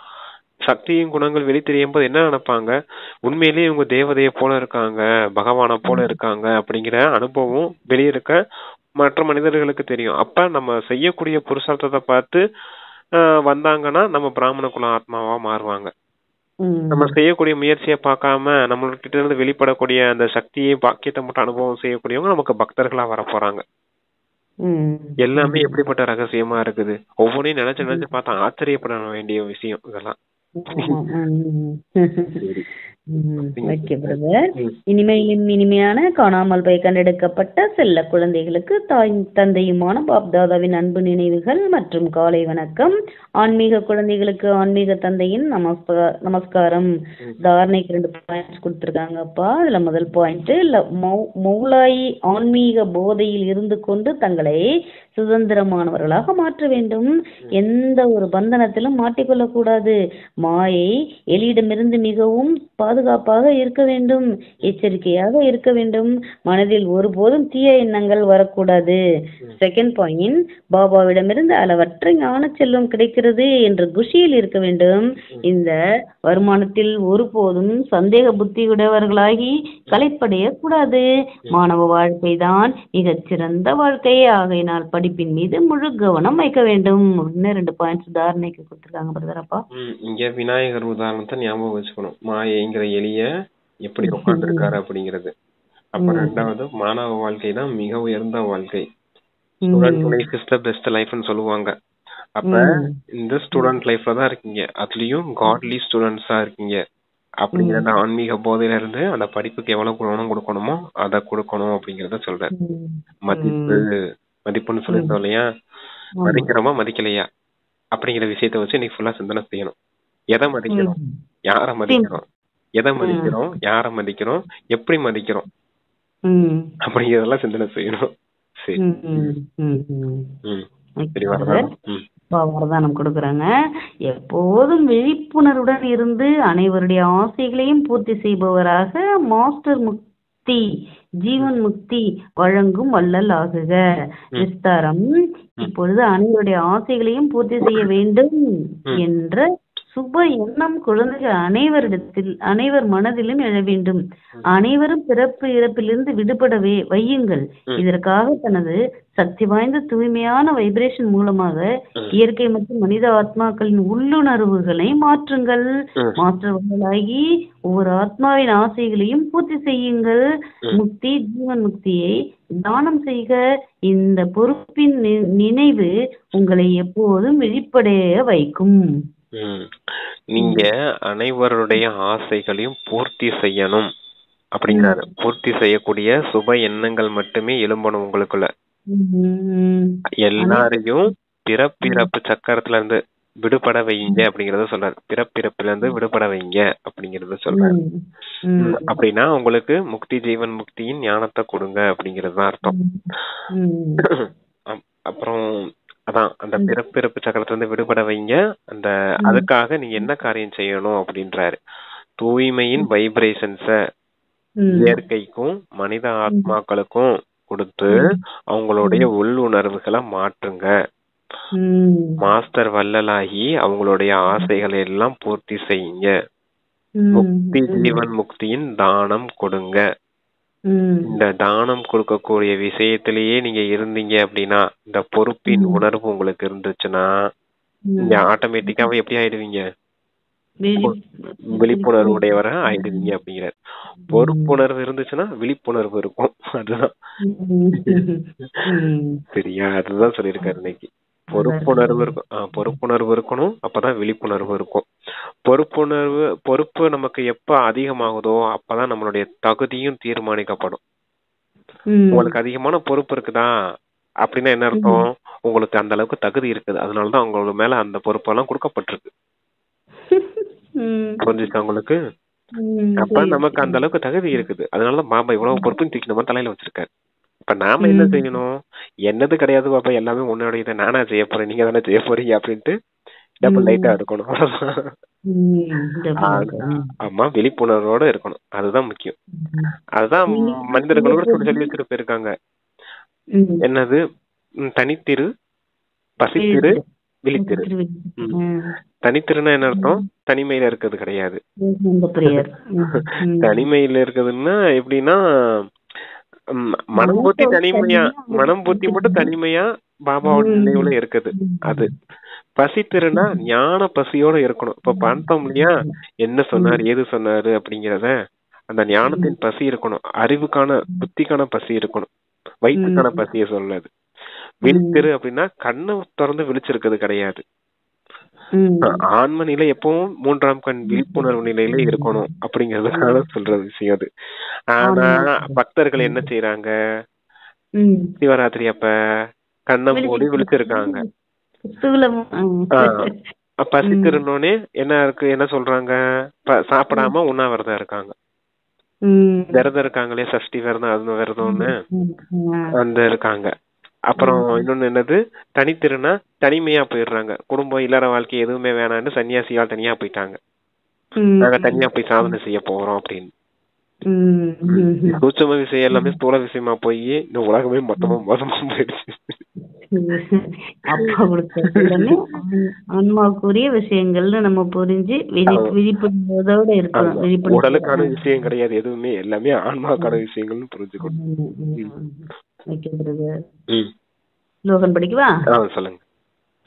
சக்தியும் குணங்கள் வெளி தெரியும் போது என்ன நினைப்பாங்க, உண்மையிலேயே இவங்க தேவதையை போல இருக்காங்க, பகவானை போல இருக்காங்க அப்படிங்கிற அனுபவம் வெளியிருக்க மற்ற மனிதர்களுக்கு தெரியும். அப்ப நம்ம செய்யக்கூடிய புருஷார்த்தத்தை பார்த்து வந்தாங்கன்னா நம்ம பிராமண குல ஆத்மாவா மாறுவாங்க. நம்ம செய்யக்கூடிய முயற்சியை பார்க்காம நம்மள்கிட்ட இருந்து வெளிப்படக்கூடிய அந்த சக்தியை பாக்கியத்தை மட்டும் அனுபவம் செய்யக்கூடியவங்க நமக்கு பக்தர்களா வர போறாங்க. எல்லாமே எப்படிப்பட்ட ரகசியமா இருக்குது, ஒவ்வொன்றையும் நினைச்சு நினைச்சு பார்த்தா ஆச்சரியப்பட வேண்டிய விஷயம் இதெல்லாம்.
இனிமையிலும் இனிமையான காணாமல் போய் கண்டெடுக்கப்பட்ட செல்ல குழந்தைகளுக்கு தாய் தந்தையுமான பாப்தாதாவின் அன்பு நினைவுகள் மற்றும் காலை வணக்கம். ஆன்மீக குழந்தைகளுக்கு ஆன்மீக தந்தையின் நமஸ்காரம். தாரணைக்கு 2 பாயிண்ட்ஸ் கொடுத்துருக்காங்கப்பா. அதுல முதல் பாயிண்ட், மௌலாயி ஆன்மீக போதையில் இருந்து கொண்டு தங்களை சுதந்திரமானவர்களாக மாற்ற வேண்டும். எந்த ஒரு பந்தனத்திலும் மாட்டிக்கொள்ளக்கூடாது. மாயை எலியிடமிருந்து மிகவும் பாதுகாப்பாக இருக்க வேண்டும், எச்சரிக்கையாக இருக்க வேண்டும். மனதில் ஒருபோதும் தீய எண்ணங்கள் வரக்கூடாது. செகண்ட் பாயிண்ட், பாபாவிடமிருந்து அளவற்ற ஞான செல்வம் கிடைக்கிறது என்ற குஷியில் இருக்க வேண்டும். இந்த வருமானத்தில் ஒருபோதும் சந்தேக புத்தியுடையவர்களாகி களைப்படையக்கூடாது. மாணவ வாழ்க்கை தான் மிகச்சிறந்த வாழ்க்கை, ஆகையினால் படிப்பின் மீது முழு கவனம் வைக்க வேண்டும். 2 பாயிண்ட்ஸ் தாரணைக்கு கொடுத்துருக்காங்க பிரதரப்பா.
இங்க விநாயகர் உதாரணத்தை ஞாபகம் வச்சுக்கணும். மாயைங்கிற எலிய எப்படி உட்கார்ந்து இருக்காரு அப்படிங்கிறது. அப்ப 2வது மாணவ வாழ்க்கை தான் மிக உயர்ந்த வாழ்க்கை. Student life is the best லைஃப்னு சொல்லுவாங்க. அப்ப இந்த ஸ்டூடெண்ட் லைஃப்ல தான் இருக்கீங்க, அதுலயும் காட்லி ஸ்டூடெண்ட்ஸா இருக்கீங்க. அப்படிங்கிற அந்த ஆன்மீக போதையில இருந்து அந்த படிப்புக்கு எவ்வளவு கவனம் கொடுக்கணுமோ அதை கொடுக்கணும் அப்படிங்கறத சொல்ற. மதிப்புன்னு சொல்லிருந்தோம் இல்லையா, மதிக்கிறோமா மதிக்கலையா அப்படிங்கிற விஷயத்த வச்சு நீ ஃபுல்லா சிந்தனை செய்யணும். எதை மதிக்கிறோம், யார மதிக்கிறோம், எதை மதிக்கிறோம், யார மதிக்கிறோம், எப்படி மதிக்கிறோம் அப்படிங்கறதெல்லாம் சிந்தனை செய்யணும். சரி,
வரதானம் கொடுக்கறாங்க. எப்போதும் விழிப்புணர்வுடன் இருந்து அனைவருடைய ஆசைகளையும் பூர்த்தி செய்பவராக மாஸ்டர் முக்தி ஜீவன் முக்தி வழங்கும் வள்ளல் ஆகுக. விஸ்தாரம், இப்பொழுது அனைவருடைய ஆசைகளையும் பூர்த்தி செய்ய வேண்டும் என்ற சுப எண்ணம் குழந்தைகள் அனைவர் மனதிலும் எழ வேண்டும். அனைவரும் பிறப்பு இறப்பிலிருந்து விடுபடவே வையுங்கள். இதற்காக தனது சக்தி வாய்ந்த தூய்மையான வைப்ரேஷன் மூலமாக இயற்கை மற்றும் மனித ஆத்மாக்களின் உள்ளுணர்வுகளை மாற்றுங்கள். மாற்றவர்களாகி ஒவ்வொரு ஆத்மாவின் ஆசைகளையும் பூர்த்தி செய்யுங்கள். முக்தி ஜீவன் முக்தியை தானம் செய்க. இந்த பொறுப்பின் நினைவு உங்களை எப்போதும் வெளிப்படைய வைக்கும்.
நீங்க அனைவருடைய ஆசைகளையும் பூர்த்தி செய்யணும் அப்படிங்கிறாரு. பூர்த்தி செய்யக்கூடிய சுப எண்ணங்கள் மட்டுமே எழும்பணும் உங்களுக்குள்ள. எல்லாரையும் பிறப்பிறப்பு சக்கரத்துல இருந்து விடுபட வைங்க அப்படிங்கறத சொல்றாரு. பிறப்பிறப்புல இருந்து விடுபட வைங்க அப்படிங்கறத சொல்றாரு. அப்படின்னா உங்களுக்கு முக்தி ஜீவன் முக்தியின் ஞானத்தை கொடுங்க அப்படிங்கறதுதான் அர்த்தம். அப்புறம் அதான் அந்த பிறப்பிறப்பு சக்கரத்துல இருந்து விடுபட வைங்க. அந்த அதுக்காக நீங்க என்ன காரியம் செய்யணும் அப்படின்றாரு. தூய்மையின் வைப்ரேஷன்ஸ இயற்கைக்கும் மனித ஆத்மாக்களுக்கும் கொடுத்து அவங்களுடைய உள்ளுணர்வுகளை மாற்றுங்க. மாஸ்டர் வள்ளலாகி அவங்களுடைய ஆசைகளை எல்லாம் பூர்த்தி செய்யுங்க. முக்தி ஜீவன் முக்தியின் தானம் கொடுங்க. இந்த தானம் கொடுக்கக்கூடிய விஷயத்திலேயே நீங்க இருந்தீங்க அப்படின்னா, இந்த பொறுப்பின் உணர்வு உங்களுக்கு இருந்துச்சுன்னா, நீங்க ஆட்டோமேட்டிக்காவே எப்படி ஆயிடுவீங்க? விழிப்புணர்வு உடையவர ஆயிடுவீங்க அப்படிங்கிற. பொறுப்புணர்வு இருந்துச்சுன்னா விழிப்புணர்வு இருக்கும். அதுதான் சரியா? அதுதான் சொல்லியிருக்காரு இன்னைக்கு. பொறுப்புணர்வு இருக்கும். பொறுப்புணர்வு இருக்கணும், அப்பதான் விழிப்புணர்வு இருக்கும். பொறுப்பு நமக்கு எப்ப அதிகமாகுதோ அப்பதான் நம்மளுடைய தகுதியும் தீர்மானிக்கப்படும். உங்களுக்கு அதிகமான பொறுப்பு இருக்குதா அப்படின்னா என்ன அர்த்தம்? உங்களுக்கு அந்த அளவுக்கு தகுதி இருக்குது, அதனாலதான் உங்களோட மேல அந்த பொறுப்பெல்லாம் கொடுக்கப்பட்டிருக்கு. புரிஞ்சுச்சா உங்களுக்கு? அப்ப நமக்கு அந்த அளவுக்கு தகுதி இருக்குது, அதனாலதான் பாபா இவ்வளவு பொறுப்புன்னு தூக்கி நம்ம தலையில வச்சிருக்காரு. இப்ப நாம என்ன செய்யணும்? என்னது கிடையாது பாபா, எல்லாமே உன்னோட நானா செய்ய போறேன், நீங்க தானே செய்ய போறீங்க அப்படின்ட்டு டபுள் லைட்டா எடுக்கணும். ஆமா, விழிப்புணர்வோட இருக்கணும். அதுதான் முக்கியம். அதுதான் மனிதர்களோட சொல்லி வச்சுட்டு போயிருக்காங்க. என்னது? தனித்திரு, பசித்திரு, விழித்திரு. தனித்திருன்னா என்ன அர்த்தம்? தனிமையில இருக்கிறது கிடையாது. தனிமையில இருக்குதுன்னா எப்படின்னா, மனம் பூத்தி தனிமையா, மனம் பூத்தி மட்டும் தனிமையா பாபாவோட நினைவுல இருக்குது. அது பசித்திருனா ஞான பசியோட இருக்கணும். இப்ப பார்த்தோம் இல்லையா, என்ன சொன்னாரு ஏது சொன்னாரு அப்படிங்கறத, அந்த ஞானத்தின் பசி இருக்கணும். அறிவுக்கான புத்திக்கான பசி இருக்கணும், வயிற்றுக்கான பசிய சொல்லாது. விழித்திரு அப்படின்னா கண்ணை திறந்து விழிச்சிருக்கிறது கிடையாது. ஆன்ம நிலை எப்பவும் மூன்றாம் கண் விழிப்புணர்வு நிலையில இருக்கணும் அப்படிங்கறதுக்காக சொல்ற விஷயம் அது. ஆனா பக்தர்கள் என்ன செய்யறாங்க? சிவராத்திரி அப்ப கண்ணை மூடி விழிச்சிருக்காங்க. பசித்திருந்தோடனே என்ன இருக்கு, என்ன சொல்றாங்க? சாப்பிடாம உண்ணாவிரதம் இருக்காங்க. விரதம் இருக்காங்களே, சஷ்டி விரதம், அது விரதம்னு அந்த இருக்காங்க. அப்புறம் இன்னொன்னு என்னது? தனித்திருனா தனிமையா போயிடுறாங்க. குடும்பம் இல்லற வாழ்க்கை எதுவுமே வேணான்னு சன்னியாசியால் தனியா போயிட்டாங்க. நாங்க தனியா போய் சாதனை செய்ய போறோம் அப்படின்னு. சூட்சும விஷயம் எல்லாமே ஸ்தூல விஷயமா போய் இந்த உலகமே மொத்தமா மோசமா போயிடுச்சு.
ஆன்மாக்குரிய விஷயங்கள்னு நம்ம புரிஞ்சு விழிப்புணர்வோட இருக்கணும்.
உடலுக்கான விஷயம் கிடையாது எதுவுமே, எல்லாமே ஆன்மாக்கான விஷயங்கள்னு புரிஞ்சுக்கணும்.
ஸ்லோகன் படிக்கவா?
சொல்லுங்க.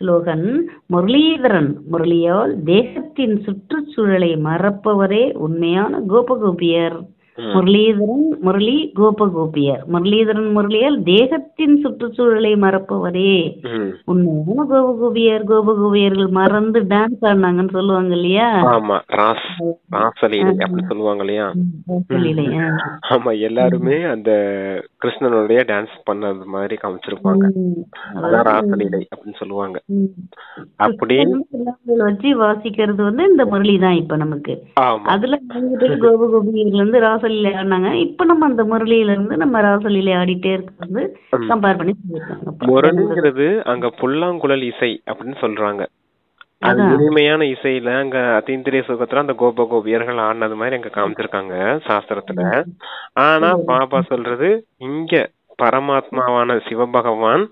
ஸ்லோகன். முரளீதரன் முரளியால் தேகத்தின் சுற்றுச்சூழலை மறப்பவரே உண்மையான கோபகோபியர். முரளீதரன் முரளி கோபகோபியர். முரளீதரன் முரளியால் தேகத்தின் சுற்றுச்சூழலை மறப்பவரே உண்மையான கோபகோபியர். கோபகோபியர்கள் மறந்து டான்ஸ் ஆடினாங்கன்னு சொல்லுவாங்க இல்லையா?
சொல்லுவாங்க இல்லையா? ஆமா, எல்லாருமே அந்த கிருஷ்ணனுடைய டான்ஸ் பண்ணது மாதிரி காமிச்சிருப்பாங்க. அதான் ராசலீலை அப்படின்னு சொல்லுவாங்க. அப்படி
வச்சு வாசிக்கிறது இந்த முரளி தான் இப்ப நமக்கு. அதுல கோபகோபியர்கள் ராசலீலை ஆடினாங்க. இப்ப நம்ம அந்த முரளியில இருந்து நம்ம ராசலீலை ஆடிட்டே இருக்கிறது கம்பேர் பண்ணி சொல்லிருக்காங்க.
முரளிங்கிறது அங்க புல்லாங்குழல் இசை அப்படின்னு சொல்றாங்க. அது இனிமையான இசையில அங்க அதீந்திரிய சுகத்துல அந்த கோபகோபியர்கள் ஆடினது மாதிரி அங்க காமிச்சிருக்காங்க சாஸ்திரத்துல. ஆனா பாபா சொல்றது இங்க பரமாத்மாவான சிவபகவான்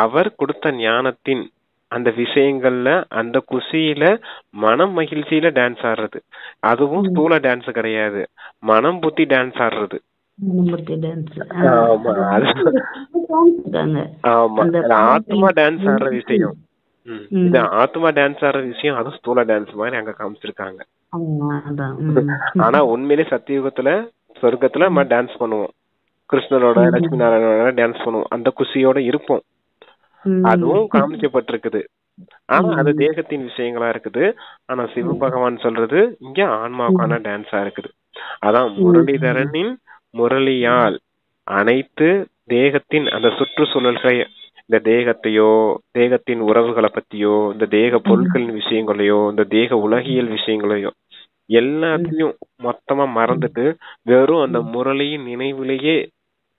அவர் கொடுத்த ஞானத்தின் அந்த விஷயங்கள்ல அந்த குஷியில மனம் மகிழ்ச்சியில டான்ஸ் ஆடுறது. அதுவும் ஸ்தூல டான்ஸ் கிடையாது, மனம் புத்தி டான்ஸ் ஆடுறது. ஆத்மா டான்ஸ் ஆடுற விஷயம் இது. ஆத்மா டான்ஸ் ஆடுற விஷயம் அது ஸ்தூல டான்ஸ் மாதிரி அங்க காமிச்சிருக்காங்க. ஆனா உண்மையிலே சத்தியுகத்துல சொர்க்கத்துல நம்ம டான்ஸ் பண்ணுவோம், கிருஷ்ணரோட லட்சுமி நாராயணோட டான்ஸ் பண்ணுவோம், அந்த குஷியோட இருப்போம். அதுவும் காமிக்கப்பட்டிருக்குது. ஆனா அது தேகத்தின் விஷயங்களா இருக்குது. ஆனா சிவ பகவான் சொல்றது இங்க ஆன்மாவுக்கான டான்ஸா இருக்குது. அதான் முரளிதரனின் முரளியால் அனைத்து தேகத்தின் அந்த சுற்றுச்சூழல்கள், இந்த தேகத்தையோ தேகத்தின் உறவுகளை பத்தியோ இந்த தேக பொருட்களின் விஷயங்களையோ இந்த தேக உலகியல் விஷயங்களையோ எல்லாத்தையும் மொத்தமா மறந்துட்டு வெறும் அந்த முரளியின் நினைவிலேயே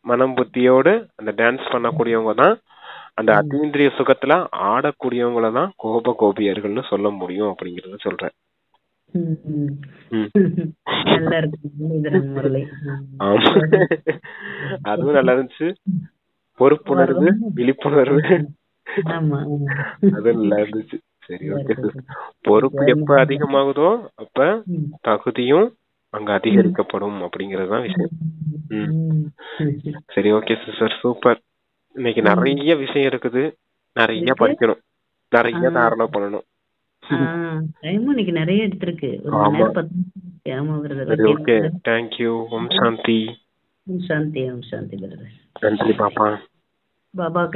மனம் புத்தியோட அந்த டான்ஸ் பண்ணக்கூடியவங்க தான், அந்த அதீந்திரிய சுகத்துல ஆடக்கூடியவங்களதான் கோப கோபியர்கள்னு சொல்ல முடியும் அப்படிங்கறத சொல்றேன்.
ம்.
ம்.
நல்லா இருக்கு முரளிதரன் முரளி.
ஆமா. அதுவும் நல்லா இருந்துச்சு. பொறுப்புணர்வு, விழிப்புணர்வு,
ஆமா.
அதுவும் நல்லா இருந்துச்சு. சரி,
நல்லா
ஓகே
இருக்கு.
சிஸ்டர். பொறுப்பு எப்ப அதிகமாகுதோ அப்ப
ம்.
தகுதியும் அங்க அதிகரிக்கப்படும் அப்படிங்கறதுதான் விஷயம். ம்.
ம்.
சரி, ஓகே சிஸ்டர், சூப்பர். இன்னைக்கு நிறைய விஷயம் இருக்குது, நிறைய
இருக்கு.
படிக்கணும், நிறைய தாரணை பண்ணணும்.
டைமும் இன்னைக்கு நிறைய எடுத்திருக்கு. ஒரு மணி
ஆமா.
நேரம் 10 நிமிஷம். ஆமா பிரதர்.
சரி, ஓகே, தேங்க்யூ. ஓம் சாந்தி.
ஓம் சாந்தி. ஓம் சாந்தி பிரதர்.
நன்றி பாப்பா.
பாபாக்கு